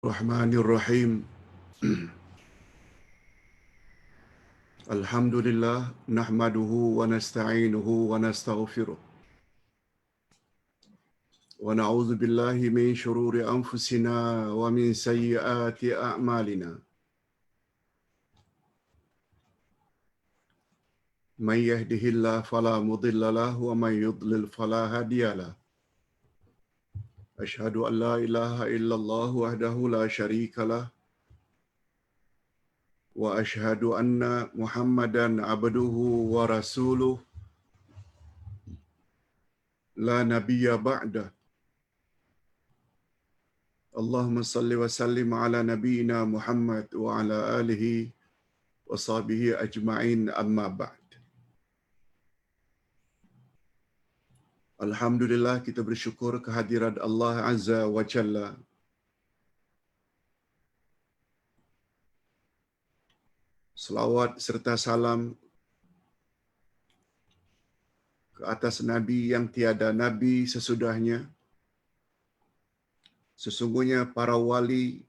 Bismillahirrahmanirrahim. Alhamdulillah nahmaduhu wa nasta'inuhu wa nastaghfiruh wa na'udzu billahi min shururi anfusina wa min sayyiati a'malina. Man yahdihillahu fala mudilla lahu wa man yudlil fala hadiya lahu. Asyhadu an la ilaha illallah wahdahu la syarika lah wa asyhadu anna Muhammadan abduhu wa rasuluh la nabiyya ba'da. Allahumma salli wa sallim ala nabiyyina Muhammad wa ala alihi wa sahbihi ajma'in amma ba'd. Alhamdulillah kita bersyukur kehadirat Allah Azza wa Jalla. Selawat serta salam ke atas Nabi yang tiada Nabi sesudahnya. Sesungguhnya para wali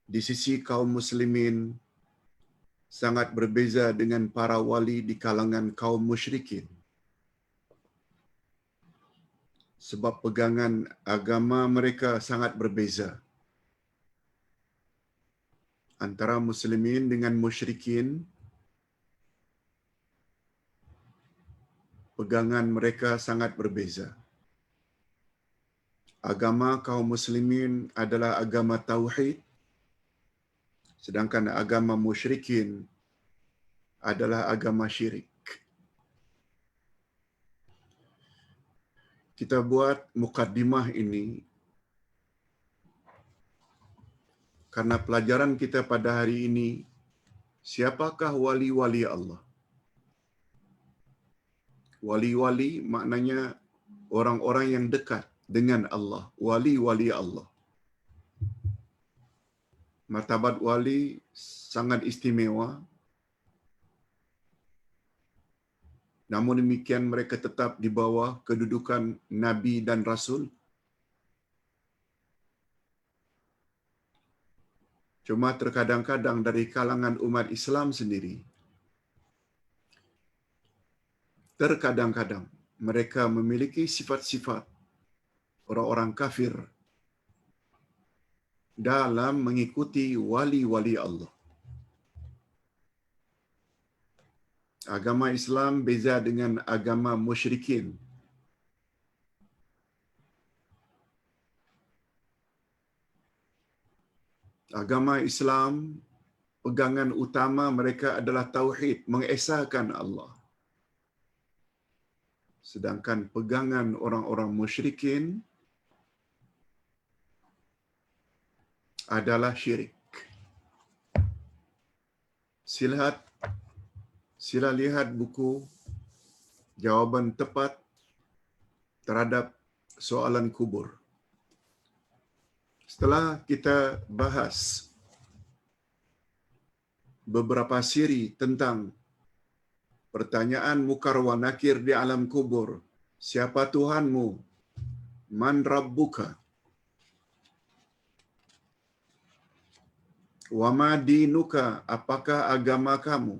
di sisi kaum muslimin sangat berbeza dengan para wali di kalangan kaum musyrikin. Sebab pegangan agama mereka sangat berbeza. Antara muslimin dengan musyrikin, pegangan mereka sangat berbeza. Agama kaum muslimin adalah agama tauhid, sedangkan agama musyrikin adalah agama syirik. Kita buat mukaddimah ini karena pelajaran kita pada hari ini, siapakah wali-wali Allah? Wali-wali maknanya orang-orang yang dekat dengan Allah, wali-wali Allah. Martabat wali sangat istimewa. Namun demikian mereka tetap di bawah kedudukan Nabi dan Rasul. Cuma terkadang-kadang dari kalangan umat Islam sendiri, terkadang-kadang mereka memiliki sifat-sifat orang-orang kafir dalam mengikuti wali-wali Allah. Agama Islam beza dengan agama musyrikin. Agama Islam, pegangan utama mereka adalah tauhid, mengesahkan Allah. Sedangkan pegangan orang-orang musyrikin adalah syirik. Sila lihat buku jawapan tepat terhadap soalan kubur. Setelah kita bahas beberapa siri tentang pertanyaan mukar wa nakir di alam kubur, siapa Tuhanmu? Man rabbuka? Wa ma dinuka? Apakah agama kamu?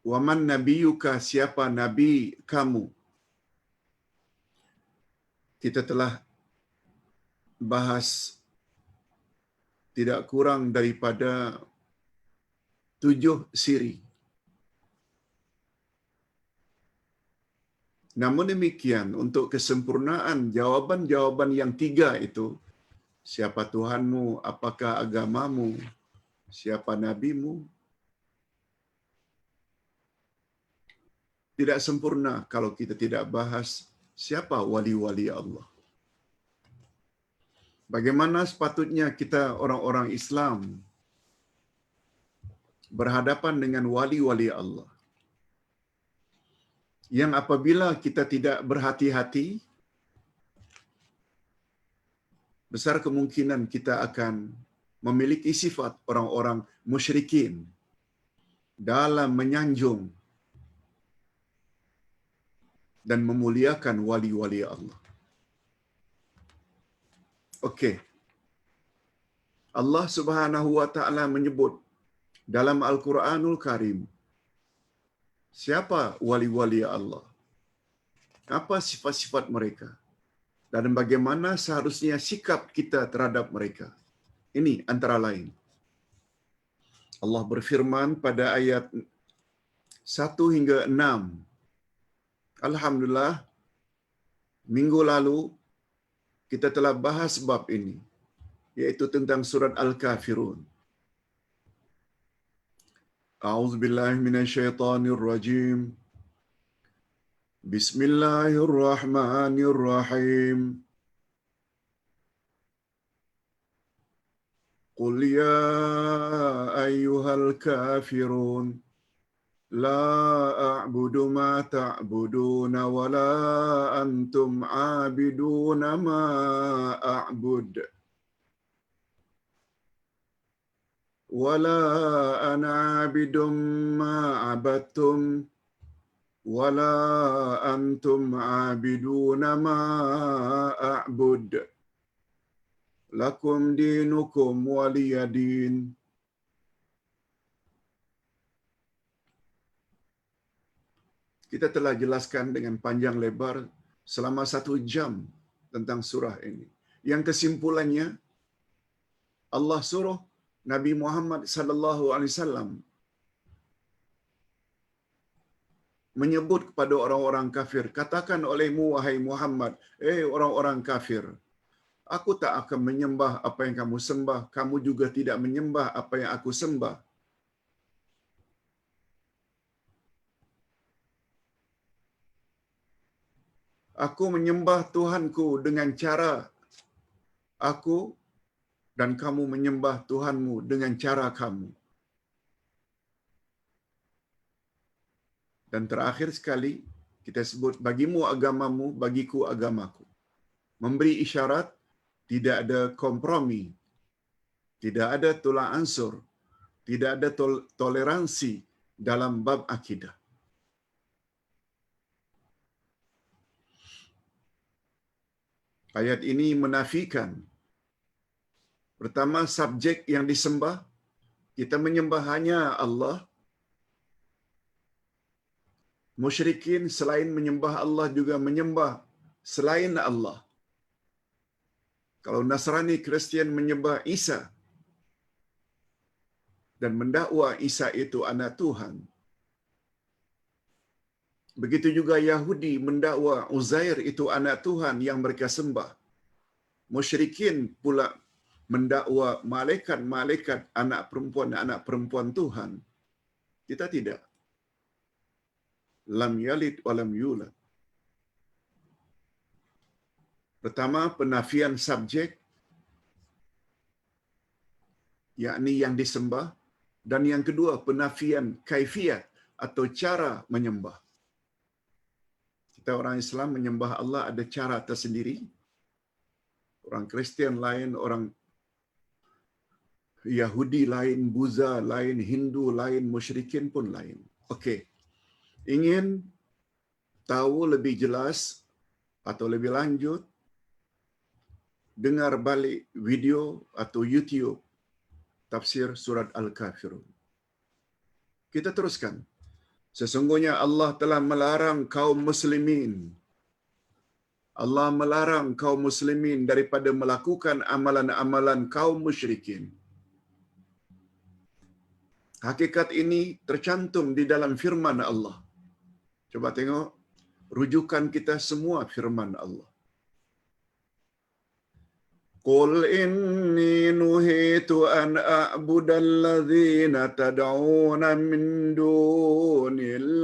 Wa man nabiyuka? Siapa nabi kamu? Kita telah bahas tidak kurang daripada 7 siri. Namun demikian, untuk kesempurnaan jawaban-jawaban yang 3 itu, siapa Tuhanmu, apakah agamamu, siapa nabimu, tidak sempurna kalau kita tidak bahas siapa wali-wali Allah. Bagaimana sepatutnya kita orang-orang Islam berhadapan dengan wali-wali Allah, yang apabila kita tidak berhati-hati, besar kemungkinan kita akan memiliki sifat orang-orang musyrikin dalam menyanjung dan memuliakan wali-wali Allah. Okey. Allah Subhanahu wa taala menyebut dalam Al-Quranul Karim siapa wali-wali Allah? Apa sifat-sifat mereka? Dan bagaimana seharusnya sikap kita terhadap mereka? Ini antara lain. Allah berfirman pada ayat 1 hingga 6. Alhamdulillah, minggu lalu kita telah bahas bab ini, yaitu tentang surat Al-Kafirun. A'udzubillahi minasyaitonirrajim. Bismillahirrahmanirrahim. Qul ya ayyuhal kafirun la a'budu ma ta'buduna wa la antum 'abiduna ma a'bud wa la ana 'abidum ma 'abadtum wa la antum 'abiduna ma a'bud lakum dinukum waliyadin. Kita telah jelaskan dengan panjang lebar selama 1 jam tentang surah ini. Yang kesimpulannya, Allah suruh Nabi Muhammad sallallahu alaihi wasallam menyebut kepada orang-orang kafir, katakan olehmu wahai Muhammad, orang-orang kafir, aku tak akan menyembah apa yang kamu sembah, kamu juga tidak menyembah apa yang aku sembah. Aku menyembah Tuhanku dengan cara aku, dan kamu menyembah Tuhanmu dengan cara kamu. Dan terakhir sekali, kita sebut bagimu agamamu, bagiku agamaku. Memberi isyarat, tidak ada kompromi, tidak ada tolak ansur, tidak ada toleransi dalam bab akidah. Ayat ini menafikan, pertama, subjek yang disembah, kita menyembah hanya Allah. Musyrikin selain menyembah Allah juga menyembah selain Allah. Kalau Nasrani, Kristian menyembah Isa dan mendakwa Isa itu anak Tuhan. Begitu juga Yahudi mendakwa Uzair itu anak Tuhan yang mereka sembah. Musyrikin pula mendakwa malaikat-malaikat anak perempuan Tuhan. Kita tidak. Lam yalid wa lam yulad. Pertama, penafian subjek, yakni yang disembah, dan yang kedua, penafian kaifiat atau cara menyembah. Kita orang Islam menyembah Allah ada cara tersendiri. Orang Kristian lain, orang Yahudi lain, Buddha lain, Hindu lain, musyrikin pun lain. Okey. Ingin tahu lebih jelas atau lebih lanjut, dengar balik video atau YouTube tafsir surat Al-Kafirun. Kita teruskan. Sesungguhnya Allah telah melarang kaum muslimin. Allah melarang kaum muslimin daripada melakukan amalan-amalan kaum musyrikin. Hakikat ini tercantum di dalam firman Allah. Coba tengok rujukan kita semua firman Allah. Qul inni nuhitu an a'budal ladzina tad'una min dunillah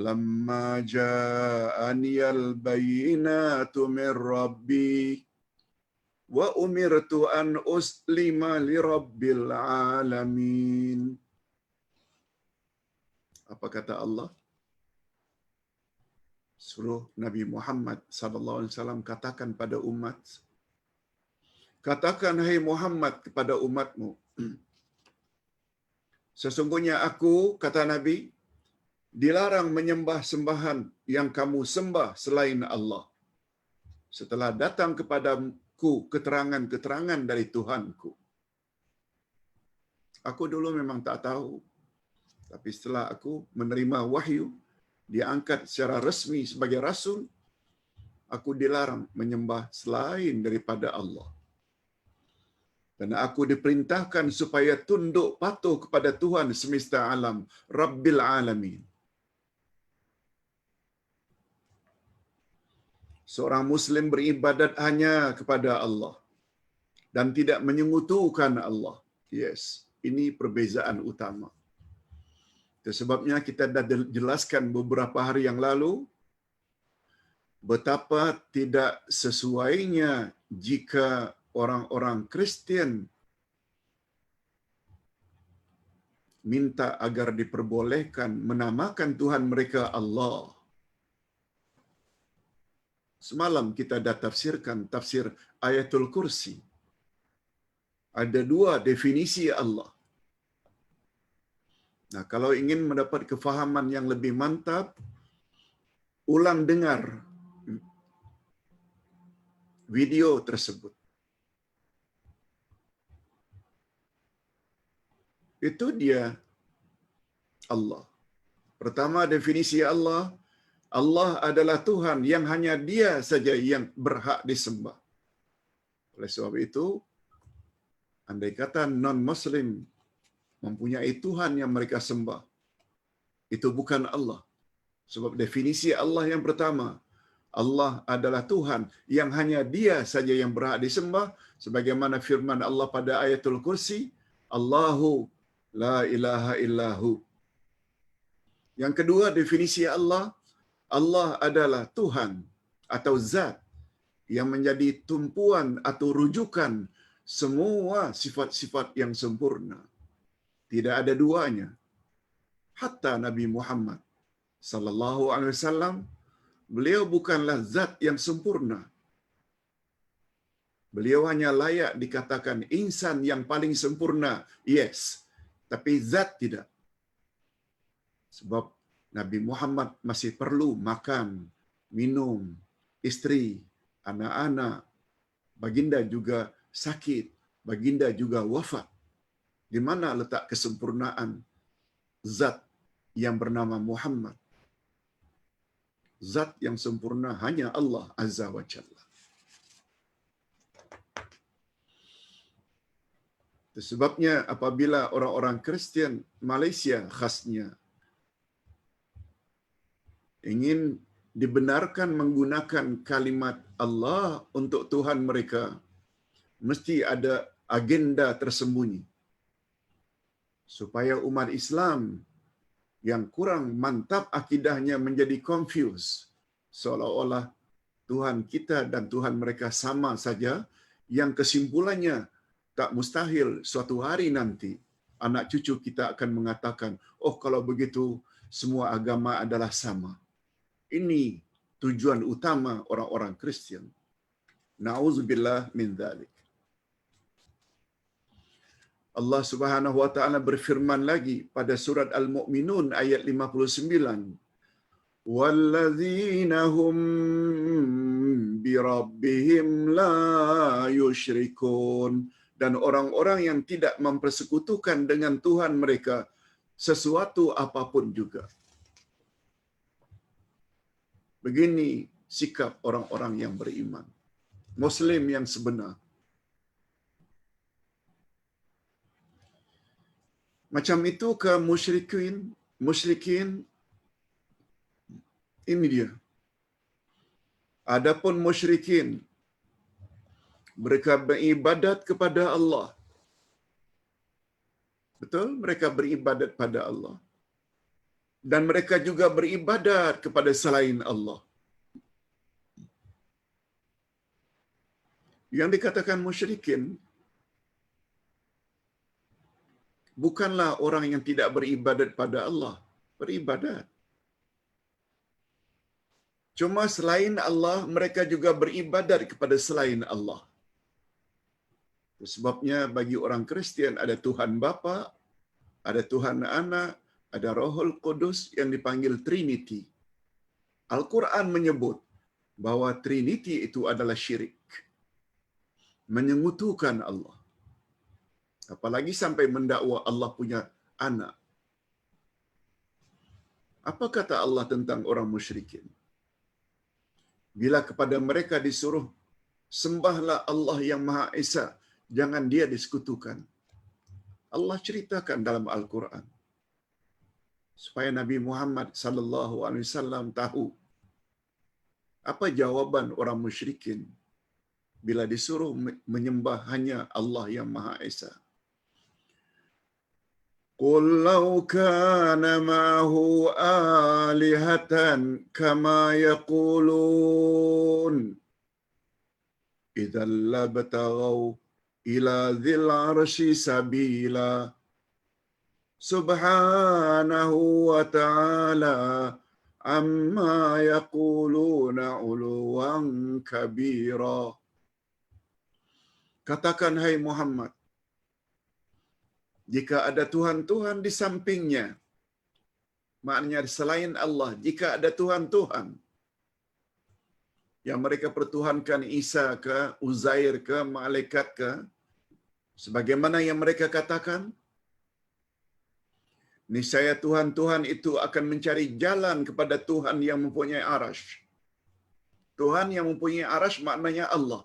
lamma ja'aniyal bayyinatu min rabbi wa umirtu an uslima li rabbil alamin. Apa kata Allah? Suruh Nabi Muhammad sallallahu alaihi wasallam katakan pada umat, katakan hai Muhammad kepada umatmu, sesungguhnya aku, kata Nabi, Dilarang menyembah sembahan yang kamu sembah selain Allah. Setelah datang kepadaku keterangan-keterangan dari Tuhanku. Aku dulu memang tak tahu. Tapi setelah aku menerima wahyu, diangkat secara resmi sebagai rasul, aku dilarang menyembah selain daripada Allah. Dan aku diperintahkan supaya tunduk patuh kepada Tuhan semesta alam, Rabbil Alamin. Seorang Muslim beribadat hanya kepada Allah dan tidak menyekutukan Allah. Yes, ini perbezaan utama. Itu sebabnya kita dah jelaskan beberapa hari yang lalu betapa tidak sesuainya jika orang-orang Kristian minta agar diperbolehkan menamakan Tuhan mereka Allah. Semalam kita dah tafsirkan tafsir Ayatul Kursi. Ada dua definisi Allah. Nah, kalau ingin mendapat kefahaman yang lebih mantap, ulang dengar video tersebut. Itu dia Allah. Pertama, definisi Allah, Allah adalah Tuhan yang hanya Dia saja yang berhak disembah. Oleh sebab itu, andai kata non-Muslim mempunyai Tuhan yang mereka sembah, itu bukan Allah. Sebab definisi Allah yang pertama, Allah adalah Tuhan yang hanya Dia saja yang berhak disembah, sebagaimana firman Allah pada Ayatul Kursi, Allahu la ilaha illahu. Yang kedua, definisi Allah, Allah adalah Tuhan atau Zat yang menjadi tumpuan atau rujukan semua sifat-sifat yang sempurna. Tidak ada duanya. Hatta Nabi Muhammad sallallahu alaihi wasallam, beliau bukanlah zat yang sempurna. Beliau hanya layak dikatakan insan yang paling sempurna. Yes, tapi zat tidak. Sebab Nabi Muhammad masih perlu makan, minum, isteri, anak-anak. Baginda juga sakit, baginda juga wafat. Di mana letak kesempurnaan zat yang bernama Muhammad? Zat yang sempurna hanya Allah Azza wa Jalla. Sebabnya apabila orang-orang Kristian Malaysia khasnya ingin dibenarkan menggunakan kalimat Allah untuk Tuhan mereka, mesti ada agenda tersembunyi supaya umat Islam yang kurang mantap akidahnya menjadi confused, seolah-olah Tuhan kita dan Tuhan mereka sama saja, yang kesimpulannya tak mustahil suatu hari nanti anak cucu kita akan mengatakan, oh kalau begitu semua agama adalah sama. Ini tujuan utama orang-orang Kristian. Na'udzubillah min dzalik. Allah Subhanahu wa taala berfirman lagi pada surat Al-Mu'minun ayat 59. Walladzina hum bi rabbihim la yusyrikun. Dan orang-orang yang tidak mempersekutukan dengan Tuhan mereka sesuatu apapun juga. Begini sikap orang-orang yang beriman, Muslim yang sebenar. Macam itu ke musyrikin, ini dia. Adapun musyrikin, mereka beribadat kepada Allah. Betul? Mereka beribadat pada Allah. Dan mereka juga beribadat kepada selain Allah. Yang dikatakan musyrikin bukanlah orang yang tidak beribadat pada Allah. Beribadat. Cuma selain Allah, mereka juga beribadat kepada selain Allah. Sebabnya bagi orang Kristian ada Tuhan Bapa, ada Tuhan Anak, ada Rohul Kudus yang dipanggil Trinity. Al-Quran menyebut bahwa Trinity itu adalah syirik, menyengutukan Allah. Apalagi sampai mendakwa Allah punya anak. Apa kata Allah tentang orang musyrikin? Bila kepada mereka disuruh, sembahlah Allah yang Maha Esa, jangan dia disekutukan. Allah ceritakan dalam Al-Quran supaya Nabi Muhammad sallallahu alaihi wasallam tahu apa jawaban orang musyrikin bila disuruh menyembah hanya Allah yang Maha Esa. Qul law kana ma'ahu alihatan kama yaqulun idzal labtaghaw ila dzil arsy sabila subhanahu wa ta'ala amma yaquluna uluwan kabira. Katakan hai Muhammad, jika ada Tuhan-Tuhan di sampingnya, maknanya selain Allah, jika ada Tuhan-Tuhan yang mereka pertuhankan Isa ke, Uzair ke, malaikat ke, sebagaimana yang mereka katakan, niscaya Tuhan-Tuhan itu akan mencari jalan kepada Tuhan yang mempunyai arash. Tuhan yang mempunyai arash maknanya Allah.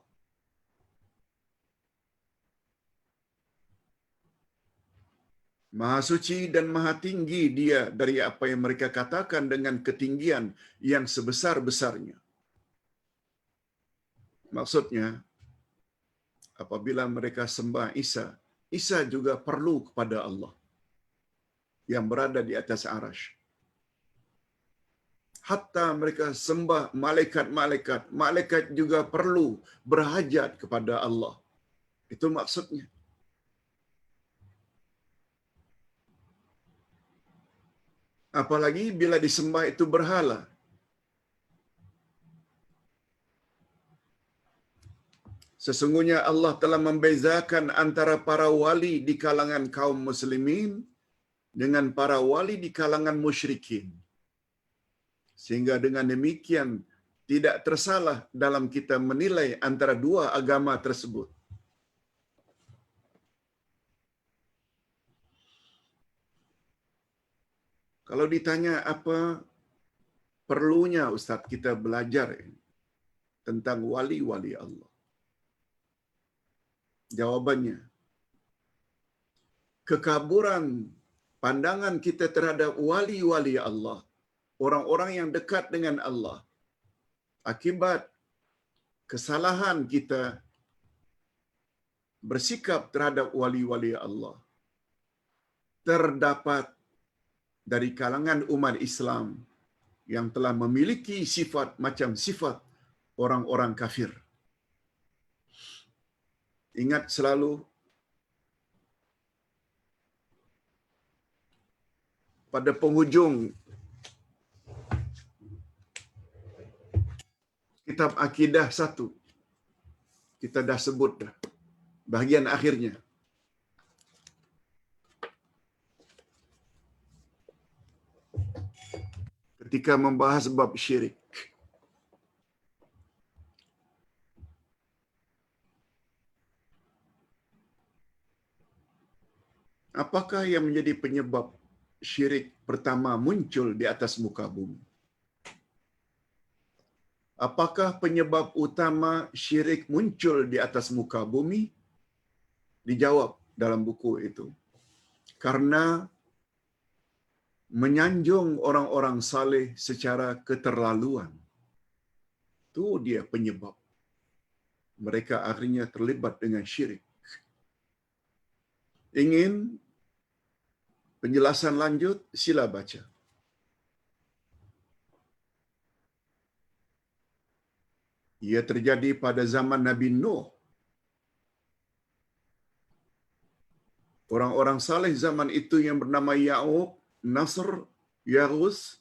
Maha suci dan maha tinggi dia dari apa yang mereka katakan dengan ketinggian yang sebesar-besarnya. Maksudnya, apabila mereka sembah Isa, Isa juga perlu kepada Allah yang berada di atas arash. Hatta mereka sembah malaikat-malaikat, malaikat juga perlu berhajat kepada Allah. Itu maksudnya. Apalagi bila disembah itu berhala. Sesungguhnya Allah telah membezakan antara para wali di kalangan kaum muslimin dengan para wali di kalangan musyrikin. Sehingga dengan demikian tidak tersalah dalam kita menilai antara dua agama tersebut. Kalau ditanya apa perlunya Ustaz kita belajar tentang wali-wali Allah? Jawabannya, kekaburan pandangan kita terhadap wali-wali Allah, orang-orang yang dekat dengan Allah, akibat kesalahan kita bersikap terhadap wali-wali Allah, terdapat dari kalangan umat Islam yang telah memiliki sifat macam sifat orang-orang kafir. Ingat selalu pada penghujung kitab Akidah 1, kita dah sebut dah bahagian akhirnya. Ketika membahas bab syirik. Apakah yang menjadi penyebab syirik pertama muncul di atas muka bumi? Apakah penyebab utama syirik muncul di atas muka bumi? Dijawab dalam buku itu. Karena menyanjung orang-orang saleh secara keterlaluan. Itu dia penyebab. Mereka akhirnya terlibat dengan syirik. Ingin penjelasan lanjut, sila baca. Ia terjadi pada zaman Nabi Nuh. Orang-orang saleh zaman itu yang bernama Ya'ub, Nasr, Yarus,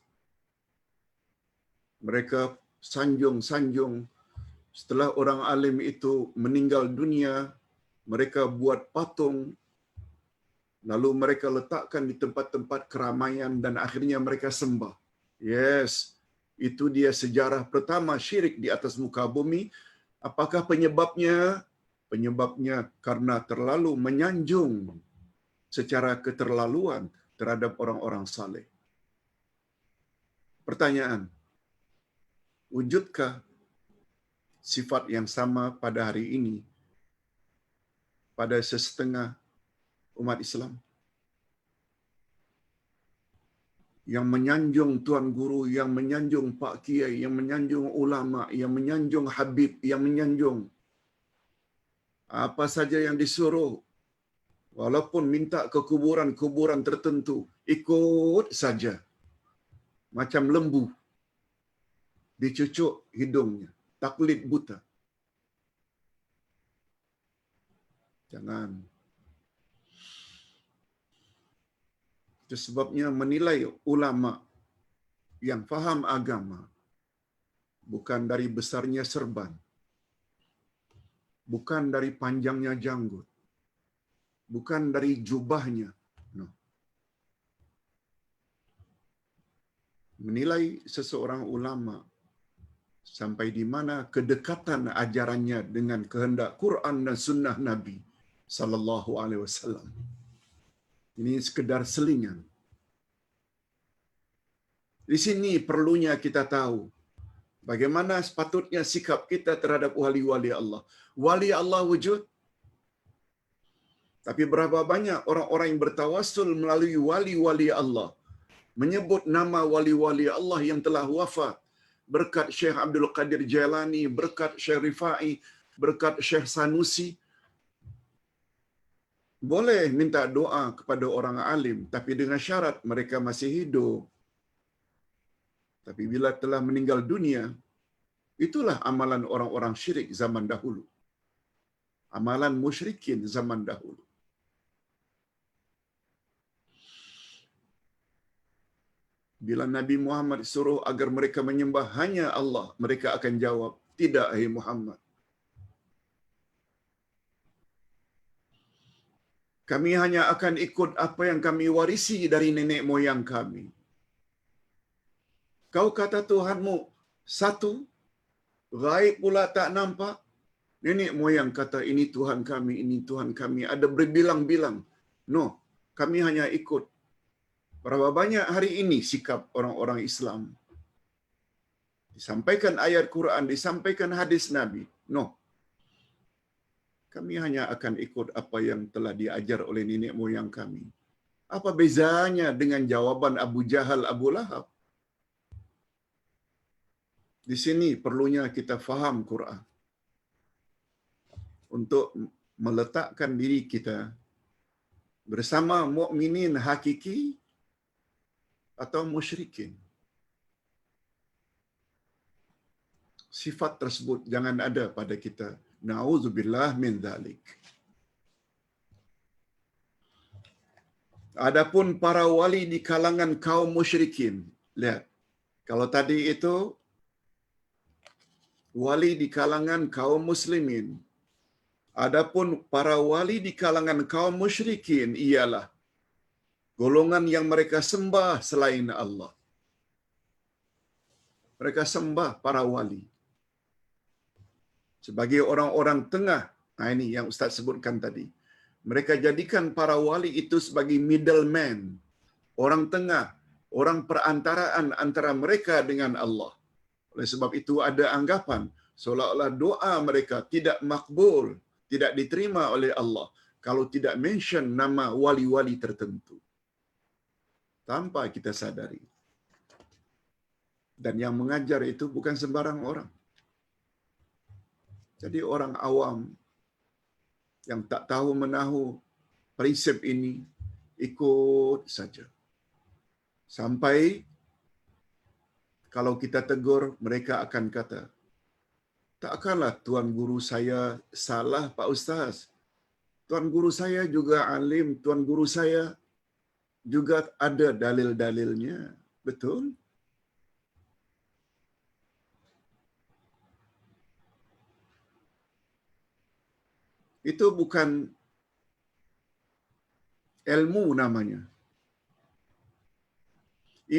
mereka sanjung-sanjung. Setelah orang alim itu meninggal dunia, mereka buat patung lalu mereka letakkan di tempat-tempat keramaian dan akhirnya mereka sembah. Yes, itu dia sejarah pertama syirik di atas muka bumi. Apakah penyebabnya? Penyebabnya karena terlalu menyanjung secara keterlaluan terhadap orang-orang saleh. Pertanyaan, wujudkah sifat yang sama pada hari ini pada sesetengah umat Islam? Yang menyanjung tuan guru, yang menyanjung pak kiai, yang menyanjung ulama, yang menyanjung habib, yang menyanjung apa saja yang disuruh, walaupun minta ke kuburan-kuburan tertentu, ikut saja. Macam lembu, dicucuk hidungnya, taklid buta. Jangan. Itu sebabnya menilai ulama yang faham agama bukan dari besarnya serban, bukan dari panjangnya janggut, bukan dari jubahnya. No. Menilai seseorang ulama sampai di mana kedekatan ajarannya dengan kehendak Quran dan sunnah Nabi sallallahu alaihi wasallam. Ini sekedar selingan. Di sini perlunya kita tahu bagaimana sepatutnya sikap kita terhadap wali-wali Allah. Wali Allah wujud, tapi berapa banyak orang-orang yang bertawassul melalui wali-wali Allah, menyebut nama wali-wali Allah yang telah wafat, berkat Syekh Abdul Qadir Jailani, berkat Syekh Rifai, berkat Syekh Sanusi. Boleh minta doa kepada orang alim, tapi dengan syarat mereka masih hidup. Tapi bila telah meninggal dunia, itulah amalan orang-orang syirik zaman dahulu. Amalan musyrikin zaman dahulu. Bila Nabi Muhammad suruh agar mereka menyembah hanya Allah, mereka akan jawab, tidak, hai Muhammad. Kami hanya akan ikut apa yang kami warisi dari nenek moyang kami. Kau kata Tuhanmu satu, gaib pula tak nampak. Nenek moyang kata ini Tuhan kami, ini Tuhan kami. Ada berbilang-bilang. No, kami hanya ikut. Berapa banyak hari ini sikap orang-orang Islam? Disampaikan ayat Quran, disampaikan hadis Nabi. No, kami hanya akan ikut apa yang telah diajar oleh nenek moyang kami. Apa bezanya dengan jawaban Abu Jahal, Abu Lahab? Di sini perlunya kita faham Quran untuk meletakkan diri kita bersama mukminin hakiki atau musyrikin. Sifat tersebut jangan ada pada kita. Na'udzubillah min dzalik. Adapun para wali di kalangan kaum musyrikin. Lihat. Kalau tadi itu wali di kalangan kaum muslimin. Adapun para wali di kalangan kaum musyrikin ialah golongan yang mereka sembah selain Allah. Mereka sembah para wali sebagai orang-orang tengah. Nah, ini yang Ustaz sebutkan tadi. Mereka jadikan para wali itu sebagai middleman, orang tengah, orang perantaraan antara mereka dengan Allah. Oleh sebab itu ada anggapan seolah-olah doa mereka tidak makbul, tidak diterima oleh Allah kalau tidak mention nama wali-wali tertentu. Tanpa kita sadari. Dan yang mengajar itu bukan sembarang orang. Jadi orang awam yang tak tahu menahu prinsip ini ikut saja. Sampai kalau kita tegur, mereka akan kata, takkanlah tuan guru saya salah Pak Ustaz. Tuan guru saya juga alim, tuan guru saya juga ada dalil-dalilnya. Betul? Itu bukan ilmu namanya.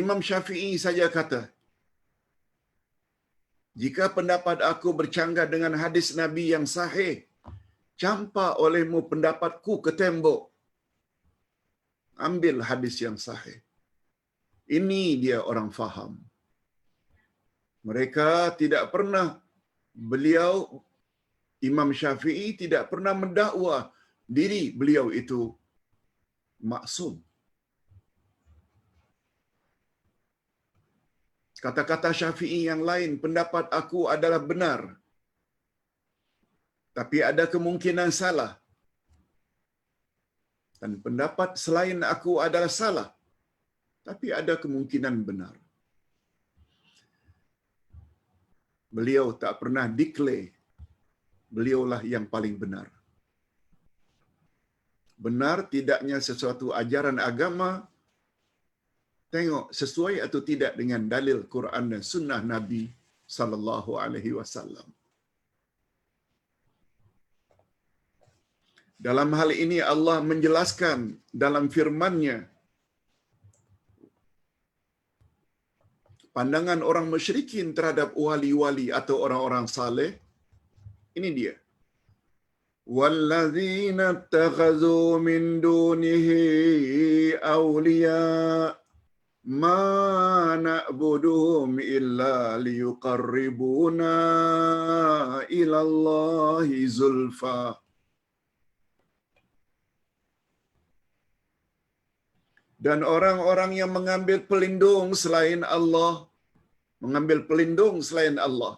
Imam Syafi'i saja kata, jika pendapat aku bercanggah dengan hadis Nabi yang sahih, campak olehmu pendapatku ke tembok. Ambil hadis yang sahih. Ini dia orang faham. Mereka tidak pernah, beliau Imam Syafi'i tidak pernah mendakwa diri beliau itu maksum. Kata-kata Syafi'i yang lain, pendapat aku adalah benar, tapi ada kemungkinan salah. Dan pendapat selain aku adalah salah, tapi ada kemungkinan benar. Beliau tak pernah declare, beliaulah yang paling benar. Benar tidaknya sesuatu ajaran agama, tengok sesuai atau tidak dengan dalil Quran dan sunnah Nabi sallallahu alaihi wasallam. Dalam hal ini Allah menjelaskan dalam firman-Nya pandangan orang musyrikin terhadap wali-wali atau orang-orang saleh. Ini dia. Wallazina ittakhadhu min dunihi awliya ma na'buduhum illa liyuqarribuna ila Allahi zulfa. Dan orang-orang yang mengambil pelindung selain Allah, mengambil pelindung selain Allah,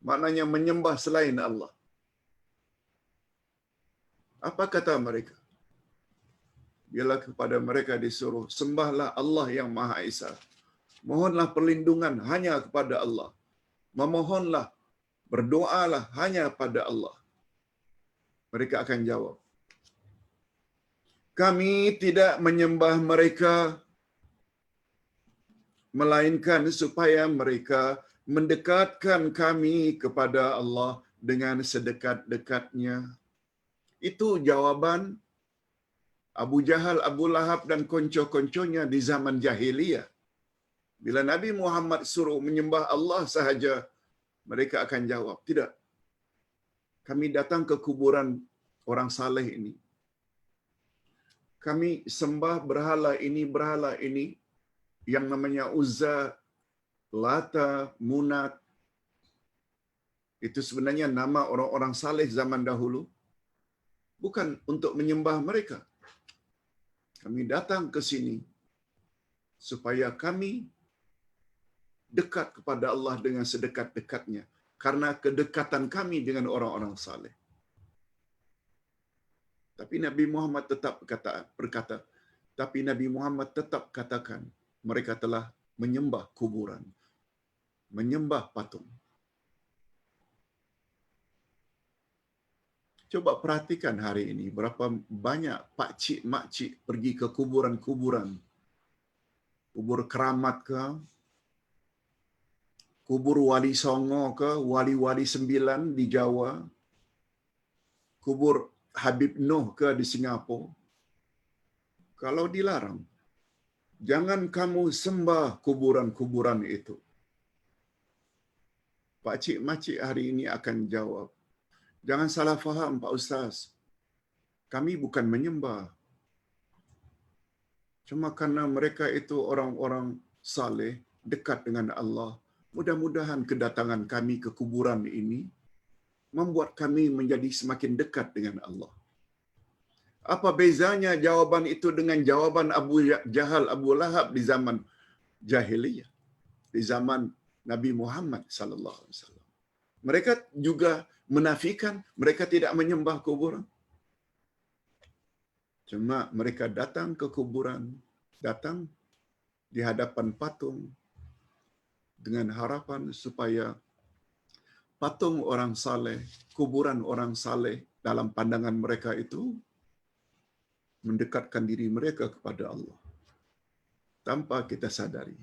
maknanya menyembah selain Allah. Apa kata mereka? Bila kepada mereka disuruh, sembahlah Allah yang Maha Esa. Mohonlah perlindungan hanya kepada Allah. Memohonlah, berdoalah hanya pada Allah. Mereka akan jawab, kami tidak menyembah mereka, melainkan supaya mereka mendekatkan kami kepada Allah dengan sedekat-dekatnya. Itu jawaban Abu Jahal, Abu Lahab dan konco-konconya di zaman jahiliyah. Bila Nabi Muhammad suruh menyembah Allah sahaja, mereka akan jawab, tidak. Kami datang ke kuburan orang saleh ini. Kami sembah berhala ini yang namanya Uzza, Lata, Munat. Itu sebenarnya nama orang-orang saleh zaman dahulu. Bukan untuk menyembah mereka. Kami datang ke sini supaya kami dekat kepada Allah dengan sedekat-dekatnya. Karena kedekatan kami dengan orang-orang saleh. Tapi Nabi Muhammad tetap berkata, tapi Nabi Muhammad tetap katakan, mereka telah menyembah kuburan, menyembah patung. Coba perhatikan hari ini, berapa banyak pakcik makcik pergi ke kuburan-kuburan. Kubur keramat ke, kubur Wali Songo ke, Wali-Wali 9 di Jawa, kubur Habib Noh ke di Singapura. Kalau dilarang, jangan kamu sembah kuburan-kuburan itu. Pakcik-makcik hari ini akan jawab, jangan salah faham Pak Ustaz. Kami bukan menyembah. Cuma karena mereka itu orang-orang saleh, dekat dengan Allah. Mudah-mudahan kedatangan kami ke kuburan ini membuat kami menjadi semakin dekat dengan Allah. Apa bezanya jawaban itu dengan jawaban Abu Jahal, Abu Lahab di zaman jahiliyah, di zaman Nabi Muhammad sallallahu alaihi wasallam? Mereka juga menafikan, mereka tidak menyembah kuburan. Cuma mereka datang ke kuburan, datang di hadapan patung dengan harapan supaya patung orang saleh, kuburan orang saleh dalam pandangan mereka itu mendekatkan diri mereka kepada Allah. Tanpa kita sadari,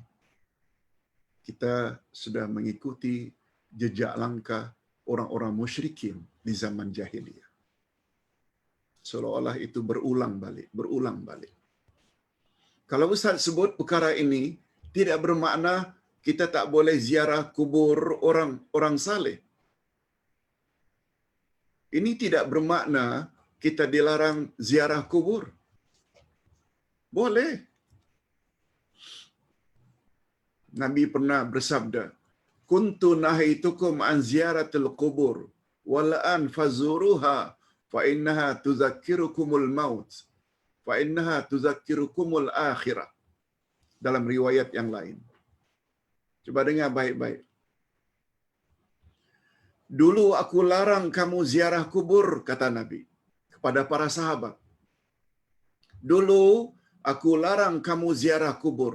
kita sudah mengikuti jejak langkah orang-orang musyrikin di zaman jahiliyah. Seolah-olah itu berulang balik. Kalau Ustaz sebut perkara ini, tidak bermakna kita tak boleh ziarah kubur orang saleh. Ini tidak bermakna kita dilarang ziarah kubur. Boleh. Nabi pernah bersabda, "Kuntu nahaitukum an ziyaratil qubur, wal an fazuruha, fa innaha tuzakkirukumul maut, fa innaha tuzakkirukumul akhirah." Dalam riwayat yang lain. Coba dengar baik-baik. Dulu aku larang kamu ziarah kubur, kata Nabi kepada para sahabat. Dulu aku larang kamu ziarah kubur,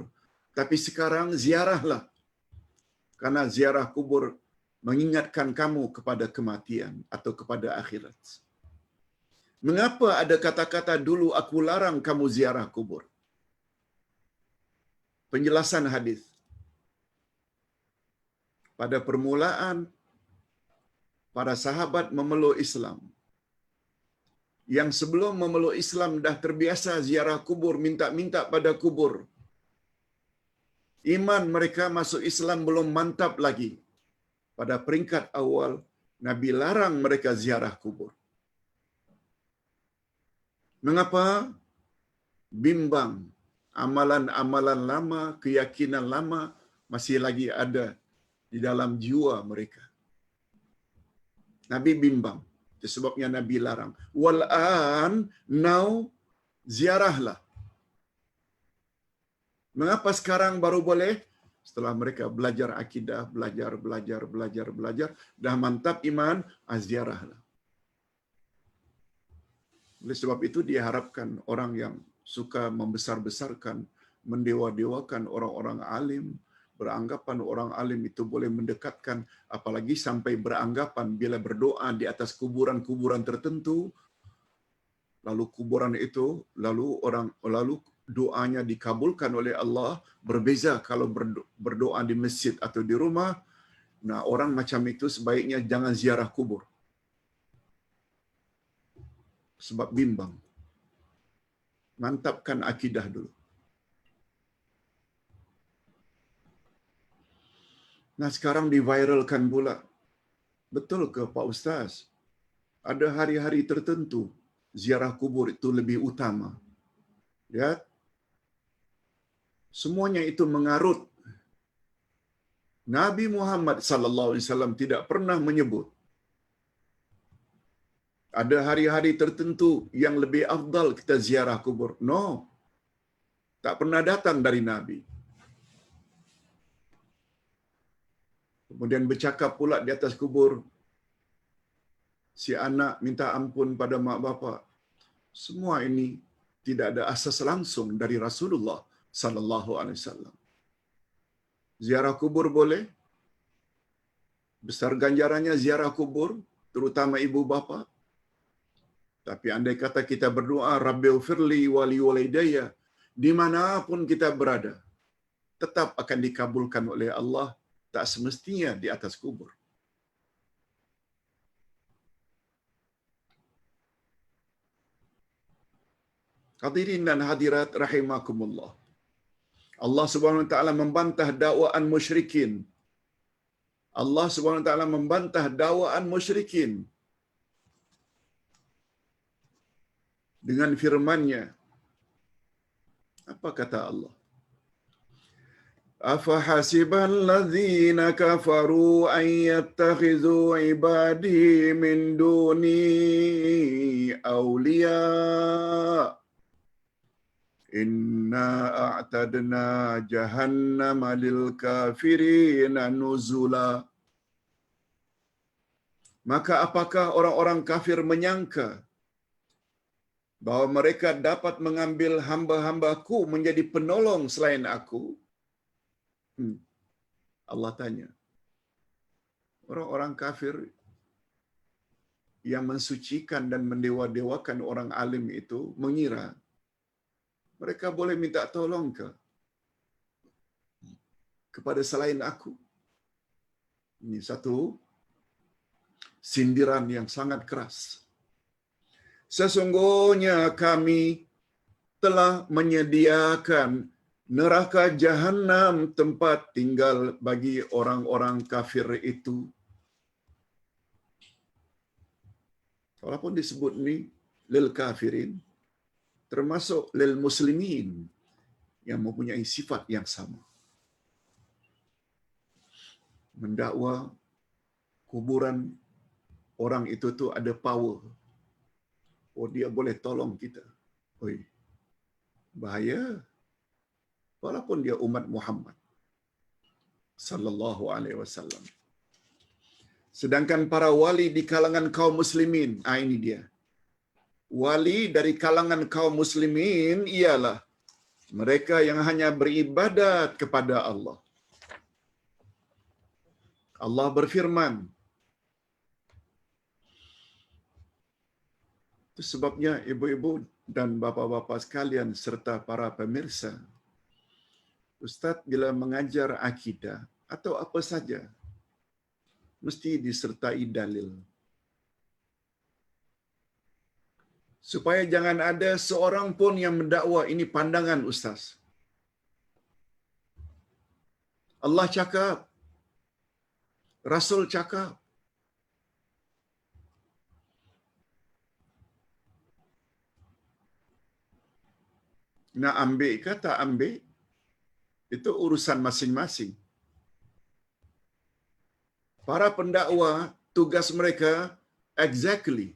tapi sekarang ziarahlah. Karena ziarah kubur mengingatkan kamu kepada kematian atau kepada akhirat. Mengapa ada kata-kata dulu aku larang kamu ziarah kubur? Penjelasan hadis. Pada permulaan para sahabat memeluk Islam. Yang sebelum memeluk Islam dah terbiasa ziarah kubur, minta-minta pada kubur. Iman mereka masuk Islam belum mantap lagi. Pada peringkat awal, Nabi larang mereka ziarah kubur. Mengapa? Bimbang. Amalan-amalan lama, keyakinan lama masih lagi ada di dalam jiwa mereka. Nabi bimbang. Itu sebabnya Nabi larang. Wal'an, now, ziarahlah. Mengapa sekarang baru boleh? Setelah mereka belajar akidah, belajar, dah mantap iman, ziarahlah. Oleh sebab itu diharapkan orang yang suka membesar-besarkan, mendewa-dewakan orang-orang alim, beranggapan orang alim itu boleh mendekatkan, apalagi sampai beranggapan bila berdoa di atas kuburan-kuburan tertentu, lalu kuburan itu, lalu doanya dikabulkan oleh Allah, berbeza kalau berdoa di masjid atau di rumah. Nah, orang macam itu sebaiknya jangan ziarah kubur. Sebab bimbang. Mantapkan akidah dulu. Nah, sekarang diviralkan pula. Betul ke Pak Ustaz? Ada hari-hari tertentu ziarah kubur itu lebih utama. Ya. Semuanya itu mengarut. Nabi Muhammad sallallahu alaihi wasallam tidak pernah menyebut ada hari-hari tertentu yang lebih afdal kita ziarah kubur. No. Tak pernah datang dari Nabi. Kemudian bercakap pula di atas kubur, si anak minta ampun pada mak bapak. Semua ini tidak ada asas langsung dari Rasulullah sallallahu alaihi wasallam. Ziarah kubur boleh. Besar ganjarannya ziarah kubur, terutama ibu bapa. Tapi andai kata kita berdoa, Rabbighfirli wa liwalidayya, dimanapun kita berada, tetap akan dikabulkan oleh Allah, tak semestinya di atas kubur. Hadirin dan hadirat rahimakumullah. Allah Subhanahu wa taala membantah dakwaan musyrikin. Allah Subhanahu wa taala membantah dakwaan musyrikin dengan firman-Nya. Apa kata Allah? Afa hasibal ladzina kafaru an yattakhizu ibadi min duni awliya. Inna a'tadna jahannama lil kafirina nuzula. Maka apakah orang-orang kafir menyangka bahawa mereka dapat mengambil hamba-hambaku menjadi penolong selain aku? Allah tanya. Orang-orang kafir yang mensucikan dan mendewa-dewakan orang alim itu mengira mereka boleh minta tolong kepada selain aku. Ini satu sindiran yang sangat keras. Sesungguhnya kami telah menyediakan neraka jahanam tempat tinggal bagi orang-orang kafir itu. Walaupun disebut ni lil kafirin, termasuk lil muslimin yang mempunyai sifat yang sama. Mendakwa kuburan orang itu tu ada power. Oh, dia boleh tolong kita. Oi, bahaya. Walaupun dia umat Muhammad sallallahu alaihi wasallam. Sedangkan para wali di kalangan kaum muslimin, ini dia. Wali dari kalangan kaum muslimin ialah mereka yang hanya beribadat kepada Allah. Allah berfirman, itu sebabnya ibu-ibu dan bapa-bapa sekalian serta para pemirsa, Ustaz bila mengajar akidah atau apa saja, mesti disertai dalil. Supaya jangan ada seorang pun yang mendakwa ini pandangan Ustaz. Allah cakap, Rasul cakap. Nak ambil ke tak ambil, itu urusan masing-masing. Para pendakwa, tugas mereka exactly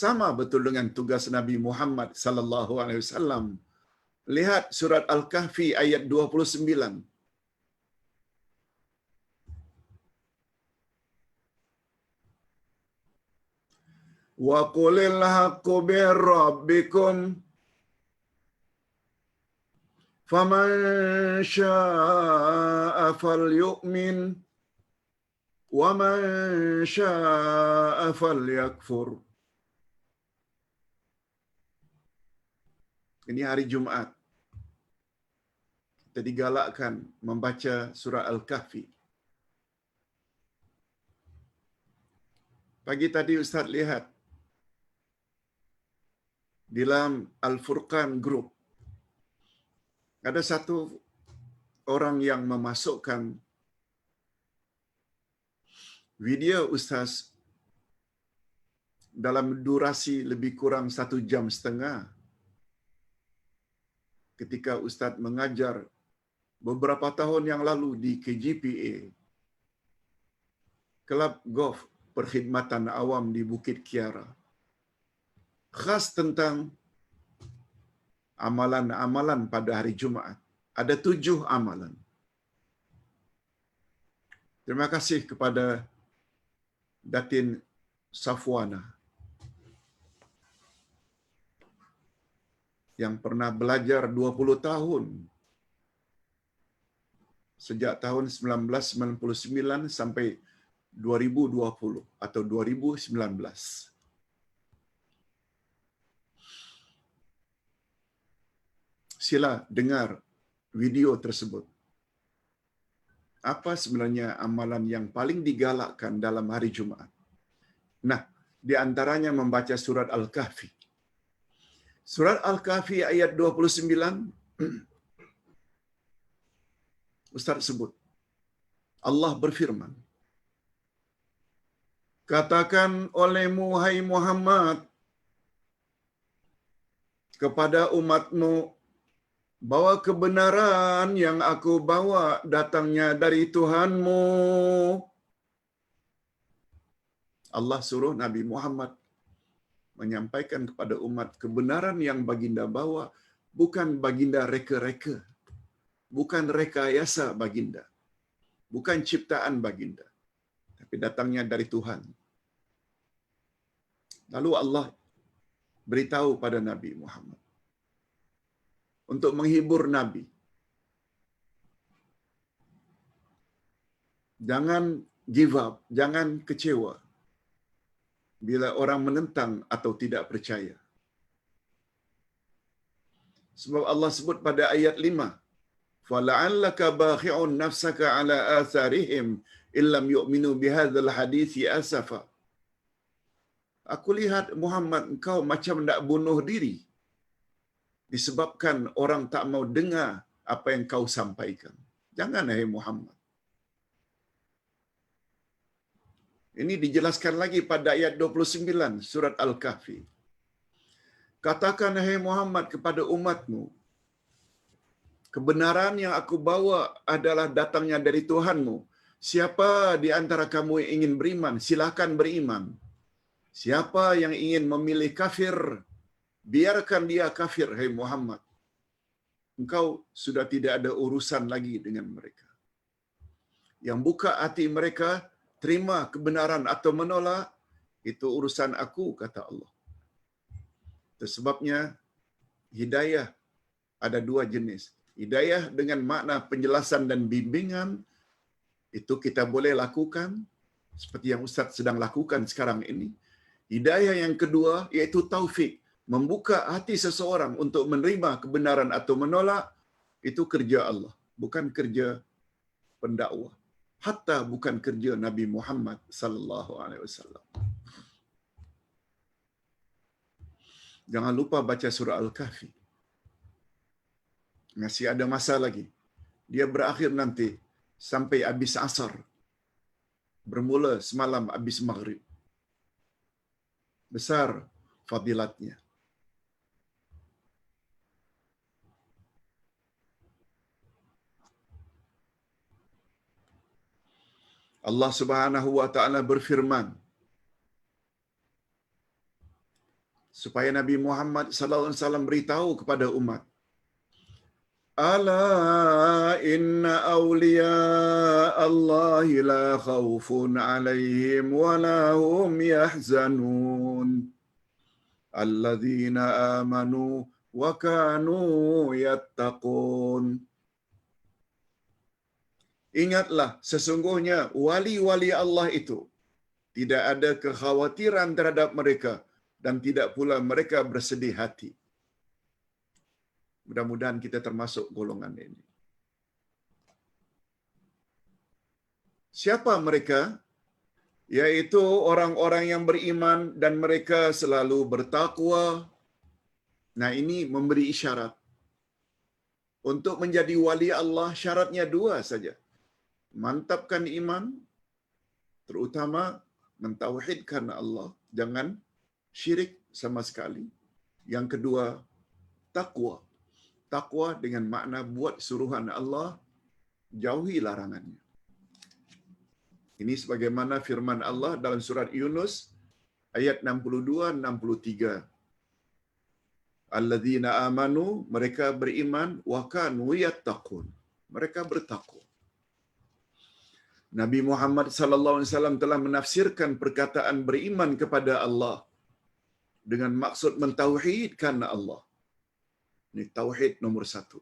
sama betul dengan tugas Nabi Muhammad sallallahu alaihi wasallam. Lihat surat Al-Kahfi ayat 29. Wa qulil haqqu bir rabbikum faman syaa'a falyu'min wa man syaa'a falyakfur. Ini hari Jumaat. Kita digalakkan membaca surah Al-Kahfi. Pagi tadi Ustaz lihat dalam Al-Furqan Group ada satu orang yang memasukkan video Ustaz dalam durasi lebih kurang 1 jam setengah ketika Ustaz mengajar beberapa tahun yang lalu di KJPA, Kelab Golf Perkhidmatan Awam di Bukit Kiara. Khas tentang amalan-amalan pada hari Jumaat. Ada 7 amalan. Terima kasih kepada Datin Safwana yang pernah belajar 20 tahun sejak tahun 1999 sampai 2020 atau 2019. Sila dengar video tersebut. Apa sebenarnya amalan yang paling digalakkan dalam hari Jumaat? Nah, di antaranya membaca surat Al-Kahfi. Surat Al-Kahfi ayat 29, Ustaz sebut. Allah berfirman, katakan olehmu, hai Muhammad, kepada umatmu, bahwa kebenaran yang aku bawa datangnya dari Tuhanmu. Allah suruh Nabi Muhammad menyampaikan kepada umat kebenaran yang baginda bawa bukan baginda reka-reka, bukan rekayasa baginda, bukan ciptaan baginda, tapi datangnya dari Tuhan. Lalu Allah beritahu pada Nabi Muhammad untuk menghibur Nabi. Jangan give up, jangan kecewa bila orang menentang atau tidak percaya. Sebab Allah sebut pada ayat 5, فَلَعَلَّكَ بَاخِعٌ نَفْسَكَ عَلَى آثَارِهِمْ إِلَّمْ يُؤْمِنُوا بِهَذَا الْحَدِيثِ أَسَفًا. Aku lihat Muhammad, engkau macam nak bunuh diri disebabkan orang tak mau dengar apa yang kau sampaikan. Jangan, hai Muhammad. Ini dijelaskan lagi pada ayat 29 surat Al-Kahfi. Katakan, hai Muhammad, kepada umatmu, kebenaran yang aku bawa adalah datangnya dari Tuhanmu. Siapa di antara kamu yang ingin beriman, silakan beriman. Siapa yang ingin memilih kafir, biarkan dia kafir, hai Muhammad. Engkau sudah tidak ada urusan lagi dengan mereka. Yang buka hati mereka, terima kebenaran atau menolak, itu urusan aku, kata Allah. Itu sebabnya hidayah ada dua jenis. Hidayah dengan makna penjelasan dan bimbingan, itu kita boleh lakukan, seperti yang Ustaz sedang lakukan sekarang ini. Hidayah yang kedua, iaitu taufik, membuka hati seseorang untuk menerima kebenaran atau menolak, itu kerja Allah, bukan kerja pendakwah. Hatta bukan kerja Nabi Muhammad sallallahu alaihi wasallam. Jangan lupa baca surah Al-Kahfi. Masih ada masa lagi. Dia berakhir nanti sampai habis asar. Bermula semalam habis maghrib. Besar fadilatnya. Allah Subhanahu wa taala berfirman supaya Nabi Muhammad sallallahu alaihi wasallam beritahu kepada umat, ala inna awliya Allah la khaufun alaihim wa la hum yahzanun alladzina amanu wa kanu yattaqun. Ingatlah, sesungguhnya wali-wali Allah itu tidak ada kekhawatiran terhadap mereka dan tidak pula mereka bersedih hati. Mudah-mudahan kita termasuk golongan ini. Siapa mereka? Yaitu orang-orang yang beriman dan mereka selalu bertakwa. Nah, ini memberi isyarat. Untuk menjadi wali Allah, syaratnya dua saja. Mantapkan iman, terutama mentauhidkan Allah, jangan syirik sama sekali. Yang kedua, takwa. Takwa dengan makna buat suruhan Allah, jauhi larangannya. Ini sebagaimana firman Allah dalam surat Yunus ayat 62-63. Alladzina amanu, mereka beriman, wa kanu yattaqun, mereka bertakwa. Nabi Muhammad sallallahu alaihi wasallam telah menafsirkan perkataan beriman kepada Allah dengan maksud mentauhidkan Allah. Ini tauhid nomor satu.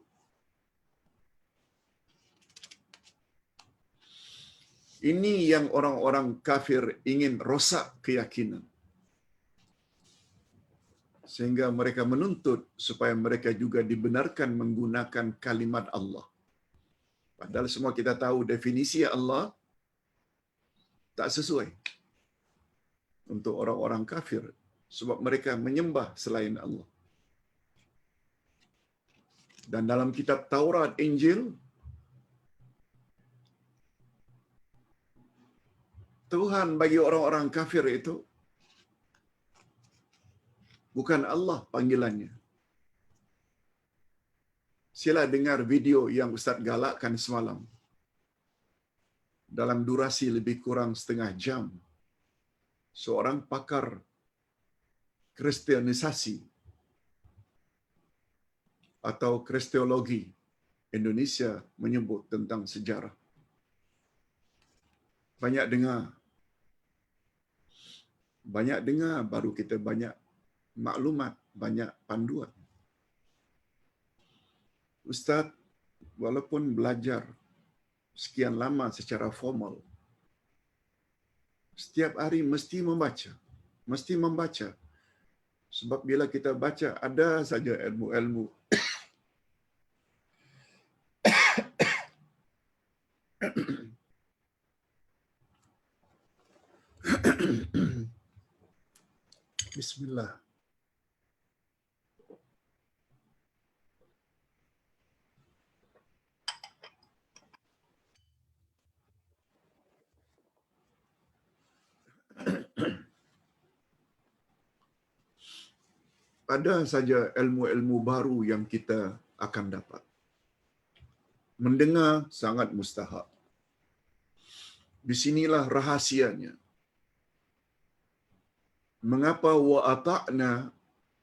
Ini yang orang-orang kafir ingin rosak keyakinan. Sehingga mereka menuntut supaya mereka juga dibenarkan menggunakan kalimat Allah. Padahal semua kita tahu definisi Allah tak sesuai untuk orang-orang kafir. Sebab mereka menyembah selain Allah. Dan dalam kitab Taurat, Injil, Tuhan bagi orang-orang kafir itu bukan Allah panggilannya. Sila dengar video yang Ustaz galakkan semalam. Dalam durasi lebih kurang setengah jam, seorang pakar kristianisasi atau kristiologi Indonesia menyebut tentang sejarah. Banyak dengar, baru kita banyak maklumat, banyak panduan. Ustaz, walaupun belajar sekian lama secara formal, setiap hari mesti membaca. Sebab bila kita baca, ada saja ilmu-ilmu Bismillah. Ada saja ilmu-ilmu baru yang kita akan dapat. Mendengar sangat mustahak. Di sinilah rahasianya. Mengapa wa ata'na,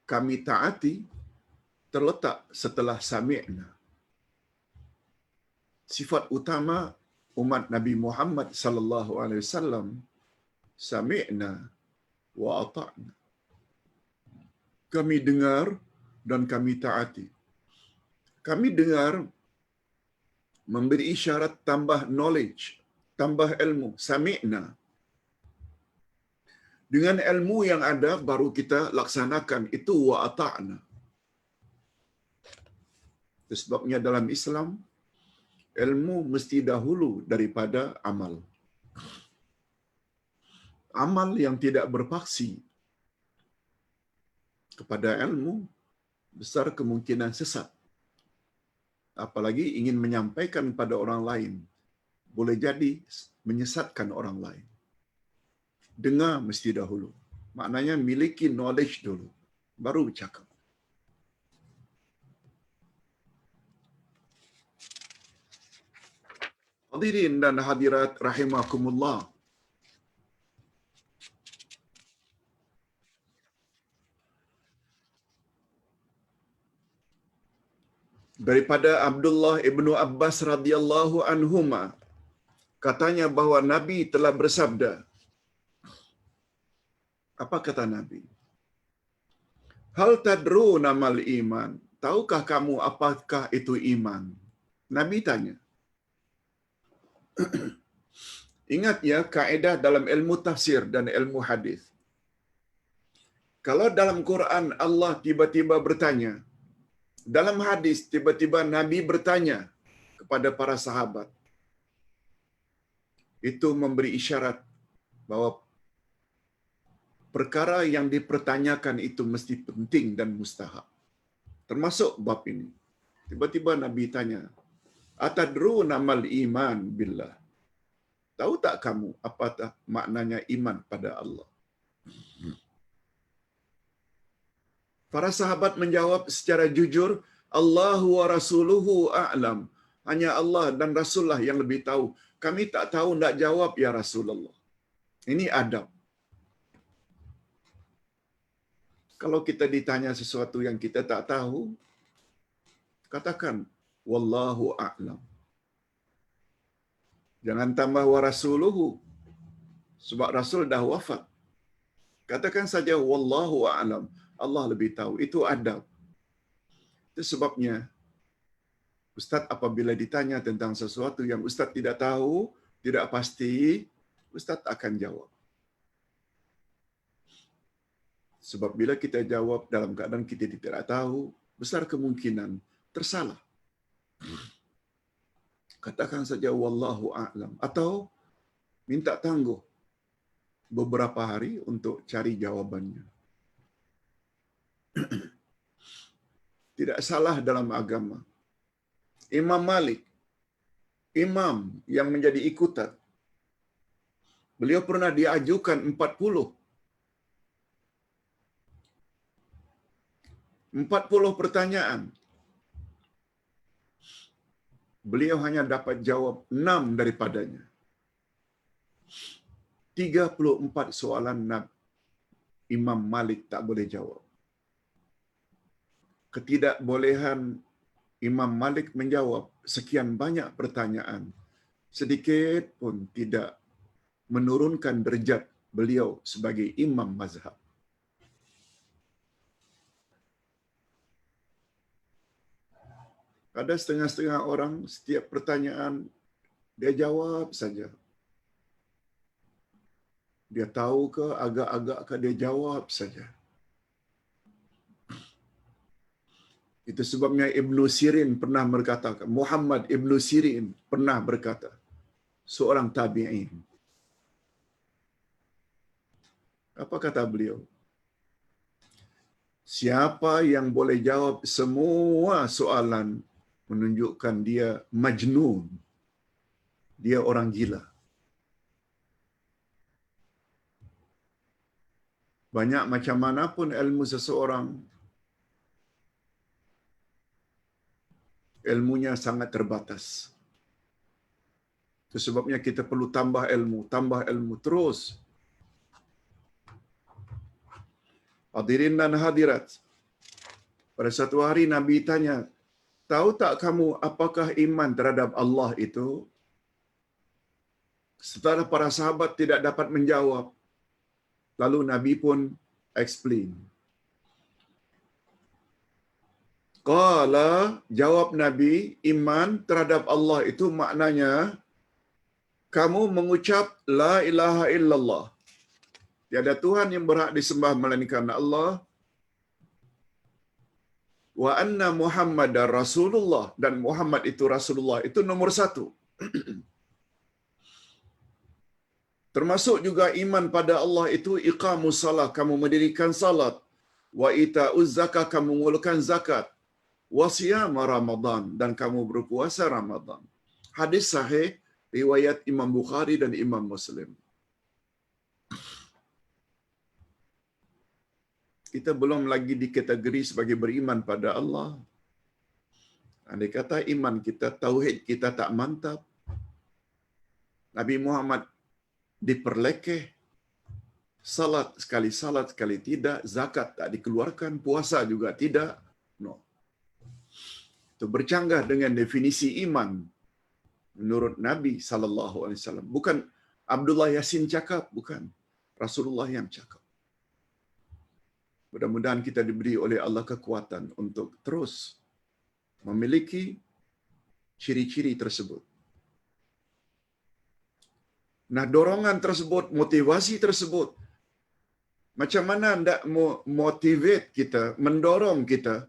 kami taati, terletak setelah sami'na. Sifat utama umat Nabi Muhammad sallallahu alaihi wasallam, sami'na wa ata'na. Kami dengar dan kami taati. Kami dengar memberi isyarat tambah knowledge, tambah ilmu, sami'na. Dengan ilmu yang ada baru kita laksanakan, itu wa ata'na. Sebabnya dalam Islam, ilmu mesti dahulu daripada amal. Amal yang tidak berpaksi kepada ilmu, besar kemungkinan sesat. Apalagi ingin menyampaikan pada orang lain, boleh jadi menyesatkan orang lain. Dengar mesti dahulu. Maknanya miliki knowledge dulu, baru bercakap. Hadirin dan hadirat rahimakumullah. Daripada Abdullah ibnu Abbas radhiyallahu anhuma, katanya bahwa Nabi telah bersabda. Apa kata Nabi? Hal tadruna mal iman? Tahukah kamu apakah itu iman? Nabi tanya. Ingat ya, kaedah dalam ilmu tafsir dan ilmu hadis. Kalau dalam Quran Allah tiba-tiba bertanya, dalam hadis tiba-tiba Nabi bertanya kepada para sahabat, itu memberi isyarat bahwa perkara yang dipertanyakan itu mesti penting dan mustahak. Termasuk bab ini. Tiba-tiba Nabi tanya, atadruna mal iman billah? Tahu tak kamu apa maknanya iman pada Allah? Para sahabat menjawab secara jujur, Allahu wa rasuluhu a'lam. Hanya Allah dan Rasulullah yang lebih tahu. Kami tak tahu nak jawab ya Rasulullah. Ini adab. Kalau kita ditanya sesuatu yang kita tak tahu, katakan wallahu a'lam. Jangan tambah wa rasuluhu, sebab Rasul dah wafat. Katakan saja wallahu a'lam. Allah lebih tahu. Itu adab. Itu sebabnya Ustaz apabila ditanya tentang sesuatu yang Ustaz tidak tahu, tidak pasti, Ustaz akan jawab. Sebab bila kita jawab dalam keadaan kita tidak tahu, besar kemungkinan tersalah. Katakan saja wallahu a'lam, atau minta tangguh beberapa hari untuk cari jawabannya. Tidak salah dalam agama. Imam Malik, imam yang menjadi ikutan, beliau pernah diajukan 40 pertanyaan. Beliau hanya dapat jawab 6 daripadanya. 34 soalan Imam Malik tak boleh jawab. Ketidakbolehan Imam Malik menjawab sekian banyak pertanyaan, sedikit pun tidak menurunkan derajat beliau sebagai imam mazhab. Ada setengah-setengah orang, setiap pertanyaan dia jawab saja. Dia tahu ke, agak-agak ke, dia jawab saja. Itu sebabnya Ibnu Sirin pernah berkata, Muhammad Ibnu Sirin pernah berkata, seorang tabi'in. Apa kata beliau? Siapa yang boleh jawab semua soalan menunjukkan dia majnun. Dia orang gila. Banyak macam mana pun ilmu seseorang, ilmunya sangat terbatas. Itu sebabnya kita perlu tambah ilmu terus. Hadirin dan hadirat, pada satu hari Nabi tanya, tahu tak kamu apakah iman terhadap Allah itu? Setelah para sahabat tidak dapat menjawab, lalu Nabi pun explain. Qala, jawab Nabi, iman terhadap Allah itu maknanya kamu mengucap la ilaha illallah. Tiada Tuhan yang berhak disembah melainkan Allah. Wa anna Muhammadar Rasulullah, dan Muhammad itu Rasulullah, itu nomor satu. Termasuk juga iman pada Allah itu iqamus salah, kamu mendirikan salat, wa ita'uz zakah, kamu mengeluarkan zakat, wa siyam Ramadan, dan kamu berpuasa Ramadan. Hadis sahih riwayat Imam Bukhari dan Imam Muslim. Kita belum lagi dikategori sebagai beriman pada Allah. Andai kata iman kita, tauhid kita tak mantap, Nabi Muhammad diperlekeh, salat sekali tidak, zakat tak dikeluarkan, puasa juga tidak. No. Itu bercanggah dengan definisi iman menurut Nabi sallallahu alaihi wasallam. Bukan Abdullah Yasin cakap, bukan. Rasulullah yang cakap. Mudah-mudahan kita diberi oleh Allah kekuatan untuk terus memiliki ciri-ciri tersebut. Nah, dorongan tersebut, motivasi tersebut, macam mana hendak motivate kita, mendorong kita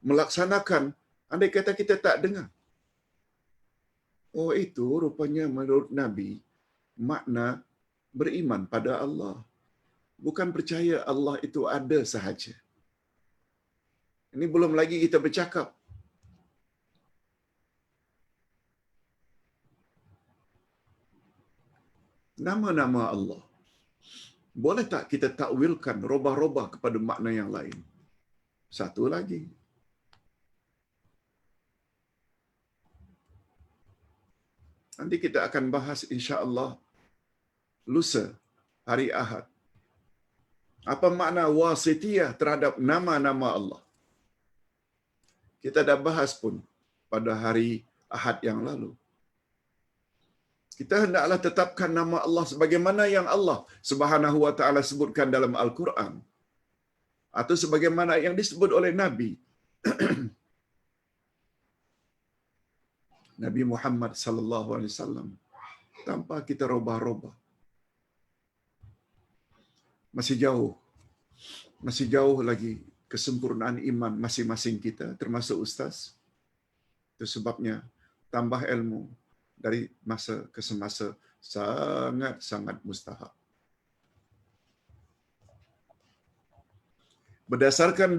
melaksanakan andai kata kita tak dengar. Oh, itu rupanya menurut Nabi makna beriman pada Allah. Bukan percaya Allah itu ada sahaja. Ini belum lagi kita bercakap. Nama-nama Allah. Boleh tak kita takwilkan, robah-robah kepada makna yang lain? Satu lagi. Nanti kita akan bahas insya-Allah lusa hari Ahad. Apa makna wasitiyah terhadap nama-nama Allah? Kita dah bahas pun pada hari Ahad yang lalu. Kita hendaklah tetapkan nama Allah sebagaimana yang Allah Subhanahu wa taala sebutkan dalam Al-Quran, atau sebagaimana yang disebut oleh Nabi Nabi Muhammad sallallahu alaihi wasallam, tanpa kita robah-robah. Masih jauh lagi kesempurnaan iman masing-masing kita, termasuk ustaz. Itu sebabnya tambah ilmu dari masa ke semasa sangat-sangat mustahab. Berdasarkan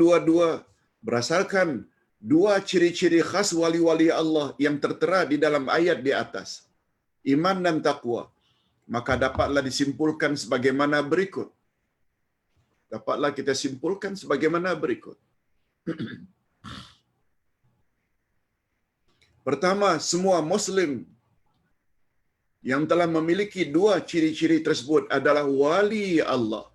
dua ciri-ciri khas wali-wali Allah yang tertera di dalam ayat di atas, iman dan takwa, maka dapatlah disimpulkan sebagaimana berikut. Dapatlah kita simpulkan sebagaimana berikut. Pertama, semua Muslim yang telah memiliki dua ciri-ciri tersebut adalah wali Allah.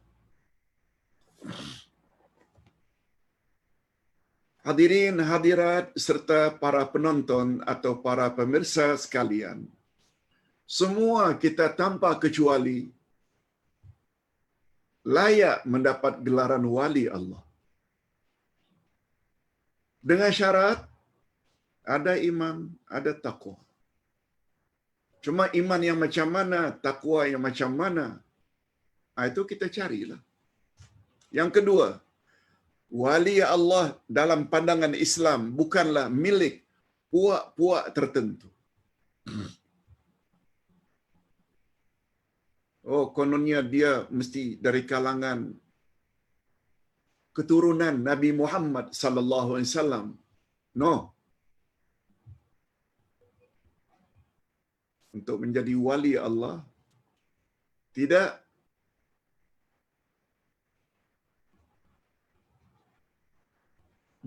Hadirin hadirat serta para penonton atau para pemirsa sekalian, semua kita tanpa kecuali layak mendapat gelaran wali Allah. Dengan syarat ada iman, ada takwa. Cuma iman yang macam mana, takwa yang macam mana, itu kita carilah. Yang kedua, wali Allah dalam pandangan Islam bukanlah milik puak-puak tertentu. Oh, kononnya dia mesti dari kalangan keturunan Nabi Muhammad sallallahu alaihi wasallam. No. Untuk menjadi wali Allah tidak.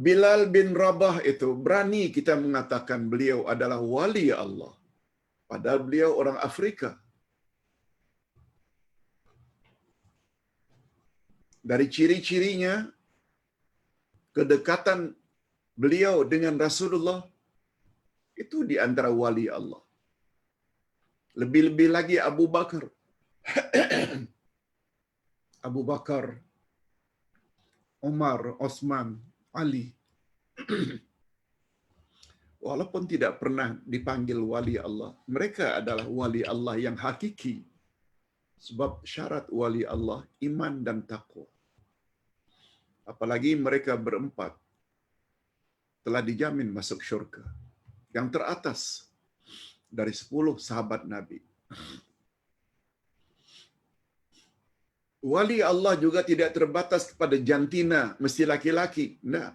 Bilal bin Rabah itu berani kita mengatakan beliau adalah wali Allah. Padahal beliau orang Afrika. Dari ciri-cirinya, kedekatan beliau dengan Rasulullah, itu di antara wali Allah. Lebih-lebih lagi Abu Bakar. Abu Bakar, Umar, Osman, Ali. Walaupun tidak pernah dipanggil wali Allah, mereka adalah wali Allah yang hakiki. Sebab syarat wali Allah, iman dan taqwa. Apalagi mereka berempat telah dijamin masuk syurga. Yang teratas dari 10 sahabat Nabi. Wali Allah juga tidak terbatas kepada jantina, mesti laki-laki. Nah,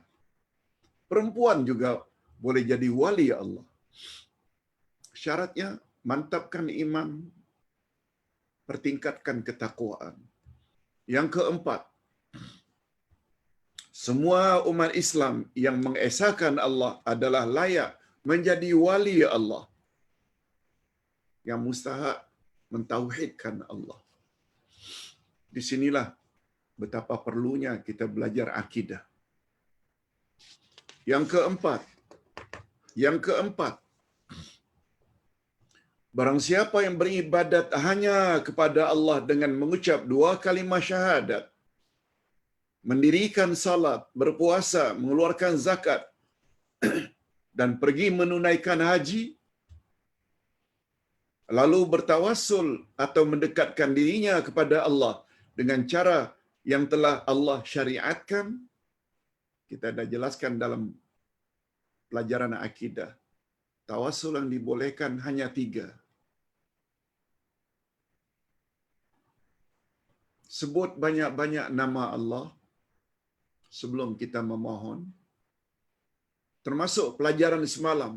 perempuan juga boleh jadi wali Allah. Syaratnya, mantapkan iman, pertingkatkan ketakwaan. Yang keempat, semua umat Islam yang mengesahkan Allah adalah layak menjadi wali Allah. Yang mustahak mentauhidkan Allah. Di sinilah betapa perlunya kita belajar akidah. Yang keempat, barang siapa yang beribadat hanya kepada Allah dengan mengucap 2 kalimah syahadat, mendirikan salat, berpuasa, mengeluarkan zakat, dan pergi menunaikan haji, lalu bertawassul atau mendekatkan dirinya kepada Allah dengan cara yang telah Allah syariatkan. Kita dah jelaskan dalam pelajaran akidah. Tawassul yang dibolehkan hanya 3. Sebut banyak-banyak nama Allah sebelum kita memohon. Termasuk pelajaran semalam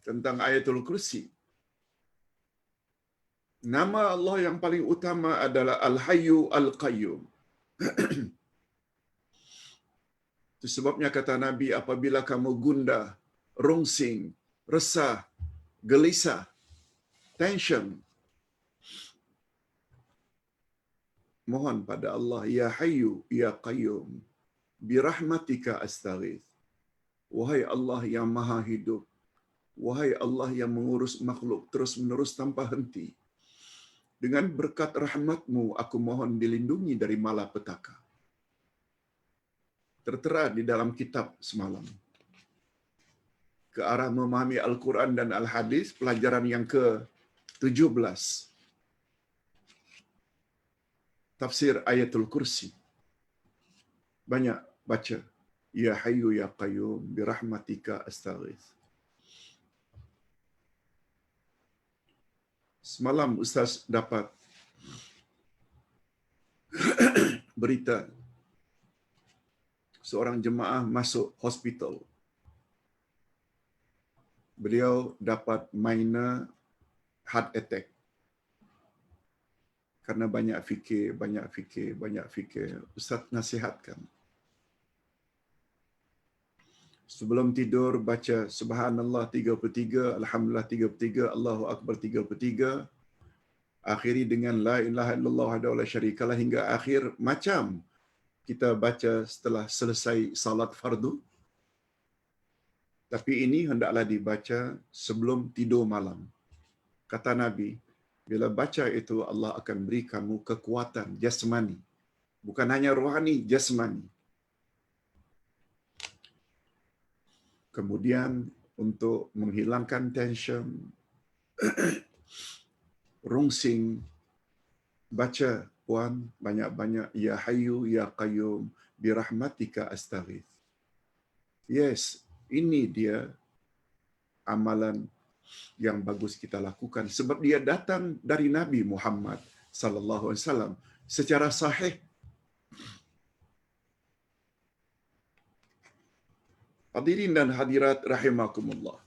tentang Ayatul Kursi. Nama Allah yang paling utama adalah Al-Hayyu Al-Qayyum. Itu sebabnya kata Nabi, apabila kamu gundah, rungsing, resah, gelisah, tension, mohon pada Allah, Ya Hayyu, Ya Qayyum, birahmatika astaghith. Wahai Allah yang maha hidup, wahai Allah yang mengurus makhluk terus-menerus tanpa henti, dengan berkat rahmat-Mu aku mohon dilindungi dari malapetaka. Tertera di dalam kitab semalam. Ke arah memahami Al-Quran dan Al-Hadis, pelajaran yang ke-17. Tafsir Ayatul Kursi. Banyak baca. Ya Hayyu Ya Qayyum birahmatika astaghith. Semalam Ustaz dapat berita seorang jemaah masuk hospital. Beliau dapat minor heart attack. Karena banyak fikir. Ustaz nasihatkan. Sebelum tidur baca Subhanallah 33, Alhamdulillah 33, Allahu Akbar 33. Akhiri dengan La ilaha illallah wahdahu la syarikalah hingga akhir macam kita baca setelah selesai salat fardu. Tapi ini hendaklah dibaca sebelum tidur malam. Kata Nabi, bila baca itu Allah akan beri kamu kekuatan jasmani. Bukan hanya rohani, jasmani. Kemudian untuk menghilangkan tension, rungsing, baca puan banyak-banyak Ya Hayyu Ya Qayyum birahmatika astaghith. Yes, ini dia amalan yang bagus kita lakukan sebab dia datang dari Nabi Muhammad sallallahu alaihi wasallam secara sahih. Hadirin dan hadirat rahimakumullah.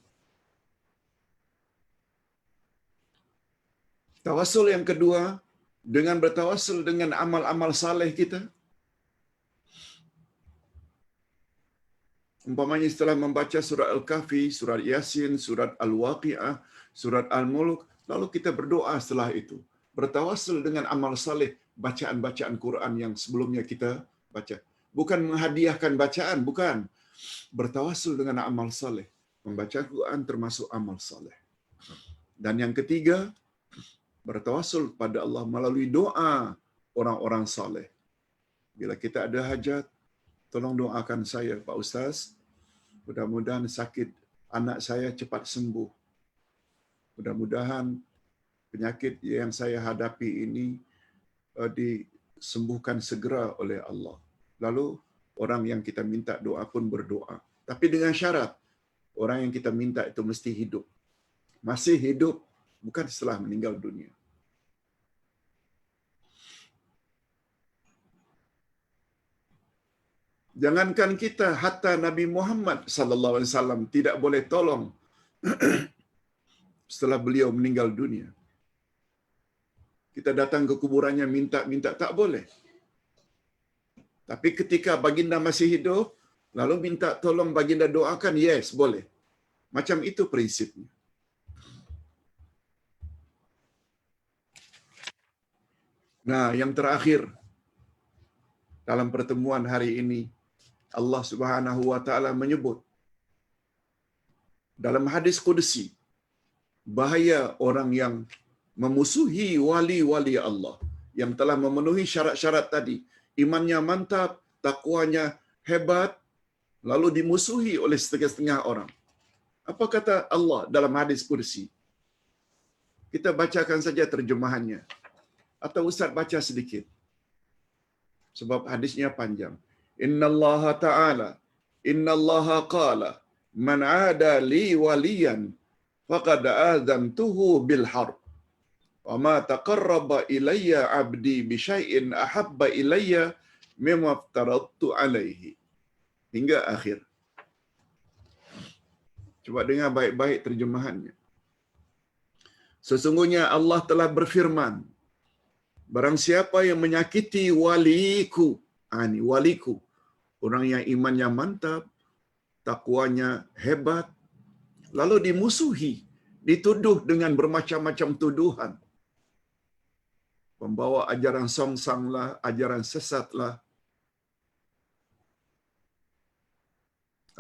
Tawassul yang kedua, dengan bertawassul dengan amal-amal saleh kita. Umpamanya setelah membaca surat Al-Kahfi, surat Yasin, surat Al-Waqi'ah, surat Al-Mulk, lalu kita berdoa setelah itu. Bertawassul dengan amal saleh, bacaan-bacaan Quran yang sebelumnya kita baca. Bukan menghadiahkan bacaan, bukan. Bertawassul dengan amal saleh. Membaca Quran termasuk amal saleh. Dan yang ketiga, bertawassul pada Allah melalui doa orang-orang saleh. Bila kita ada hajat, tolong doakan saya, Pak Ustaz. Mudah-mudahan sakit anak saya cepat sembuh. Mudah-mudahan penyakit yang saya hadapi ini disembuhkan segera oleh Allah. Lalu orang yang kita minta doa pun berdoa. Tapi dengan syarat, orang yang kita minta itu mesti hidup. Masih hidup, bukan setelah meninggal dunia. Jangankan kita, hatta Nabi Muhammad sallallahu alaihi wasallam tidak boleh tolong setelah beliau meninggal dunia. Kita datang ke kuburannya minta-minta, tak boleh. Tapi ketika baginda masih hidup, lalu minta tolong baginda doakan, yes, boleh. Macam itu prinsipnya. Nah, yang terakhir dalam pertemuan hari ini, Allah Subhanahu wa taala menyebut dalam hadis qudsi, bahaya orang yang memusuhi wali-wali Allah yang telah memenuhi syarat-syarat tadi. Imannya mantap, takwanya hebat, lalu dimusuhi oleh setengah-setengah orang. Apa kata Allah dalam hadis qudsi? Kita bacakan saja terjemahannya. Atau Ustaz baca sedikit. Sebab hadisnya panjang. Innallaha ta'ala, innallaha qala, man 'ada li waliyan faqad adzantuhu bil harb. Wa ma taqarraba ilayya 'abdi bi syai'in ahabba ilayya mimma aftaradtu 'alaihi. Hingga akhir. Coba dengar baik-baik terjemahannya. Sesungguhnya Allah telah berfirman, barang siapa yang menyakiti waliku, ini waliku, orang yang imannya mantap, takwanya hebat, lalu dimusuhi, dituduh dengan bermacam-macam tuduhan. Pembawa ajaran songsang lah, ajaran sesat lah.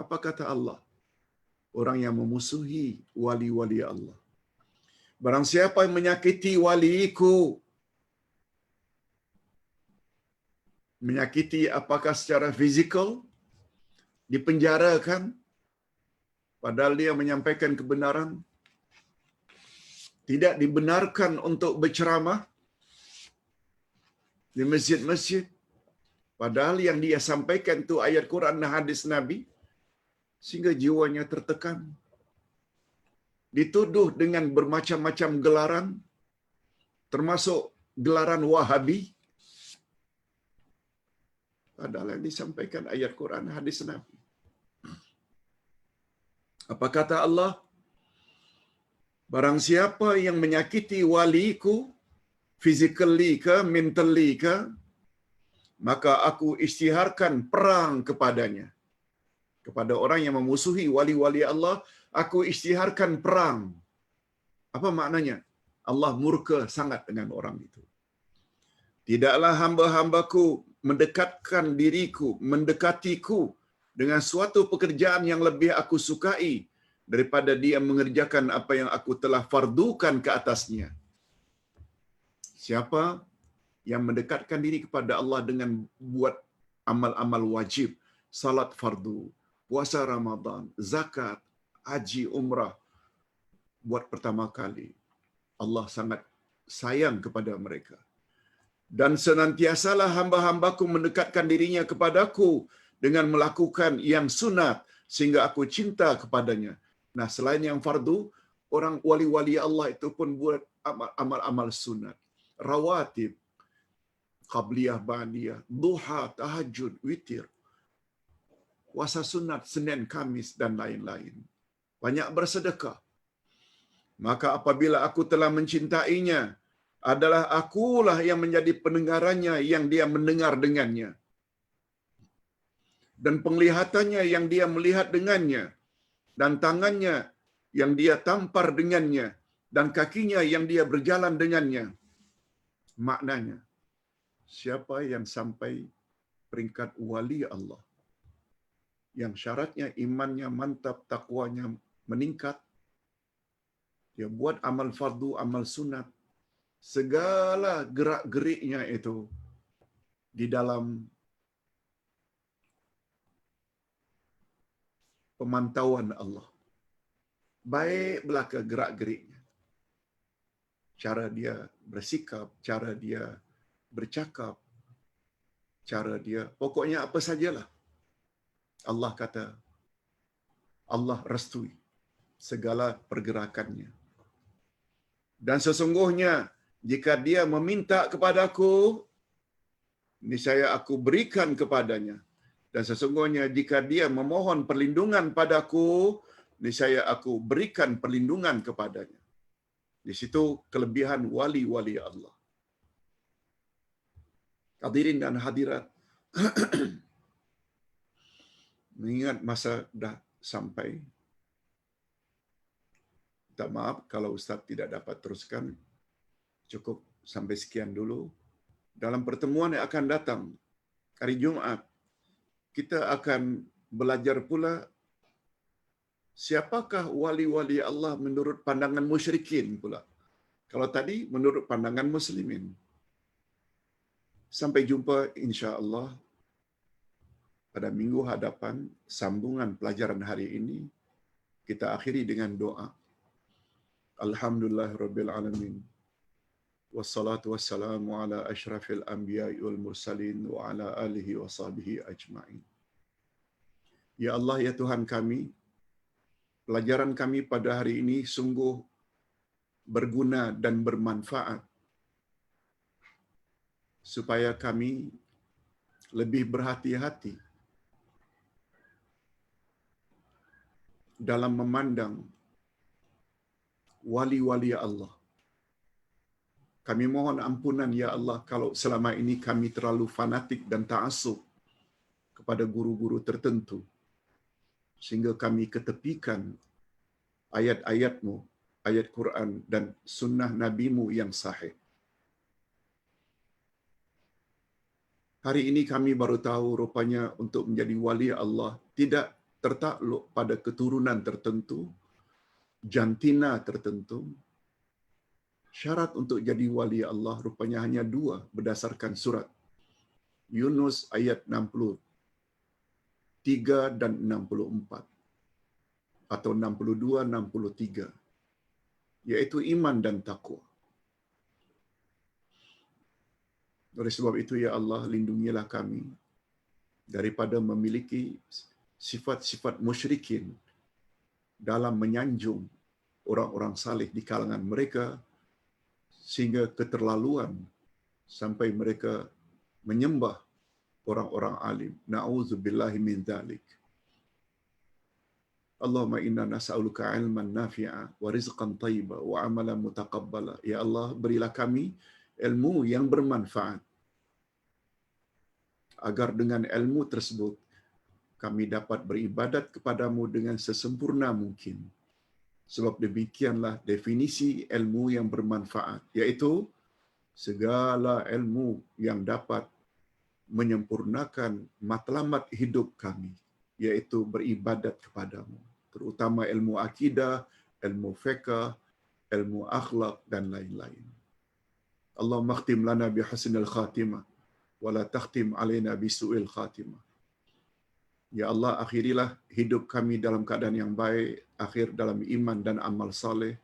Apa kata Allah? Orang yang memusuhi wali-wali Allah. Barang siapa yang menyakiti waliku, menyakiti apakah secara fizikal, dipenjarakan, padahal dia menyampaikan kebenaran, tidak dibenarkan untuk berceramah di masjid-masjid, padahal yang dia sampaikan itu ayat Quran dan hadis Nabi, sehingga jiwanya tertekan. Dituduh dengan bermacam-macam gelaran, termasuk gelaran Wahabi, padahal yang disampaikan ayat Quran hadis Nabi. Apa kata Allah? Barang siapa yang menyakiti waliku, physically ke, mentally ke, maka aku isytiharkan perang kepadanya. Kepada orang yang memusuhi wali-wali Allah, aku isytiharkan perang. Apa maknanya? Allah murka sangat dengan orang itu. Tidaklah hamba-hambaku mendekatkan diriku, mendekatiku dengan suatu pekerjaan yang lebih aku sukai daripada dia mengerjakan apa yang aku telah fardukan ke atasnya. Siapa yang mendekatkan diri kepada Allah dengan buat amal-amal wajib, salat fardu, puasa Ramadan, zakat, haji, umrah, buat pertama kali, Allah sangat sayang kepada mereka. Dan senantiasalah hamba-hambaku mendekatkan dirinya kepadaku dengan melakukan yang sunat sehingga aku cinta kepadanya. Nah, selain yang fardu, orang wali-wali Allah itu pun buat amal-amal sunat. Rawatib, qabliyah, ba'diyah, duha, tahajud, witir. puasa sunat Senin, Kamis dan lain-lain. Banyak bersedekah. Maka apabila aku telah mencintainya, adalah akulah yang menjadi pendengarannya yang dia mendengar dengannya. Dan penglihatannya yang dia melihat dengannya. Dan tangannya yang dia tampar dengannya. Dan kakinya yang dia berjalan dengannya. Maknanya, siapa yang sampai peringkat wali Allah, yang syaratnya imannya mantap, takwanya meningkat, dia buat amal fardu, amal sunat, segala gerak-geriknya itu di dalam pemantauan Allah. Baik belaka gerak-geriknya. Cara dia bersikap, cara dia bercakap, cara dia, pokoknya apa sajalah. Allah kata, Allah restui segala pergerakannya. Dan sesungguhnya, jika dia meminta kepadaku, niscaya aku berikan kepadanya. Dan sesungguhnya, jika dia memohon perlindungan padaku, niscaya aku berikan perlindungan kepadanya. Di situ kelebihan wali-wali Allah. Hadirin dan hadirat, mengingat masa dah sampai, minta maaf kalau Ustaz tidak dapat teruskan, cukup sampai sekian dulu. Dalam pertemuan yang akan datang, hari Jumaat, kita akan belajar pula siapakah wali-wali Allah menurut pandangan musyrikin pula. Kalau tadi menurut pandangan muslimin. Sampai jumpa insya-Allah pada minggu hadapan, sambungan pelajaran hari ini. Kita akhiri dengan doa. Alhamdulillahirabbil alamin. Wassalatu wassalamu ala asyrafil anbiya'i wal mursalin wa ala alihi wa sahbihi ajma'in. Ya Allah, ya Tuhan kami, pelajaran kami pada hari ini sungguh berguna dan bermanfaat supaya kami lebih berhati-hati dalam memandang wali-wali Allah. Kami mohon ampunan ya Allah kalau selama ini kami terlalu fanatik dan ta'assub kepada guru-guru tertentu sehingga kami ketepikan ayat-ayat-Mu, ayat Quran dan sunnah Nabi-Mu yang sahih. Hari ini kami baru tahu rupanya untuk menjadi wali Allah tidak tertakluk pada keturunan tertentu, jantina tertentu. Syarat untuk jadi wali Allah rupanya hanya 2 berdasarkan surat Yunus ayat 63 dan 64 atau 62-63, yaitu iman dan takwa. Oleh sebab itu ya Allah, lindungilah kami daripada memiliki sifat-sifat musyrikin dalam menyanjung orang-orang saleh di kalangan mereka sehingga keterlaluan sampai mereka menyembah orang-orang alim. Na'udzubillahi min dzalik. Allahumma inna nas'aluka 'ilman nafi'a wa rizqan thayyiba wa 'amalan mutaqabbala. Ya Allah, berilah kami ilmu yang bermanfaat agar dengan ilmu tersebut kami dapat beribadat kepadamu dengan sesempurna mungkin. Sebab demikianlah definisi ilmu yang bermanfaat, iaitu segala ilmu yang dapat menyempurnakan matlamat hidup kami, iaitu beribadat kepadamu. Terutama ilmu akidah, ilmu fiqh, ilmu akhlak dan lain-lain. Allahumma khtim lana bihusnil khatimah wa la takhtim alaina bisu'il khatimah. Ya Allah, akhirilah hidup kami dalam keadaan yang baik, akhir dalam iman dan amal saleh,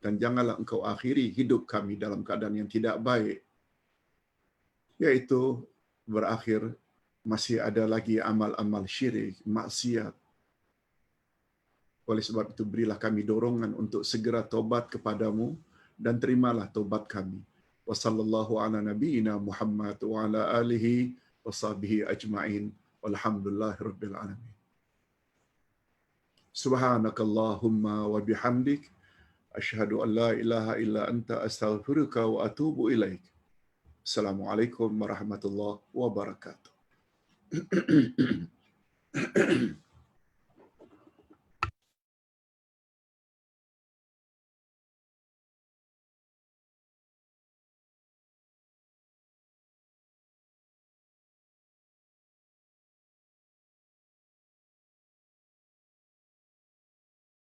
dan janganlah Engkau akhiri hidup kami dalam keadaan yang tidak baik, yaitu berakhir masih ada lagi amal-amal syirik, maksiat. Oleh sebab itu berilah kami dorongan untuk segera taubat kepadamu dan terimalah taubat kami. Wa sallallahu ala nabiyyina Muhammad wa ala alihi wa sahbihi ajma'in. Walhamdulillahirabbil alamin. Subhanakallahumma wa bihamdik asyhadu an la ilaha illa anta astaghfiruka wa atubu ilaik. Assalamualaikum warahmatullahi wabarakatuh.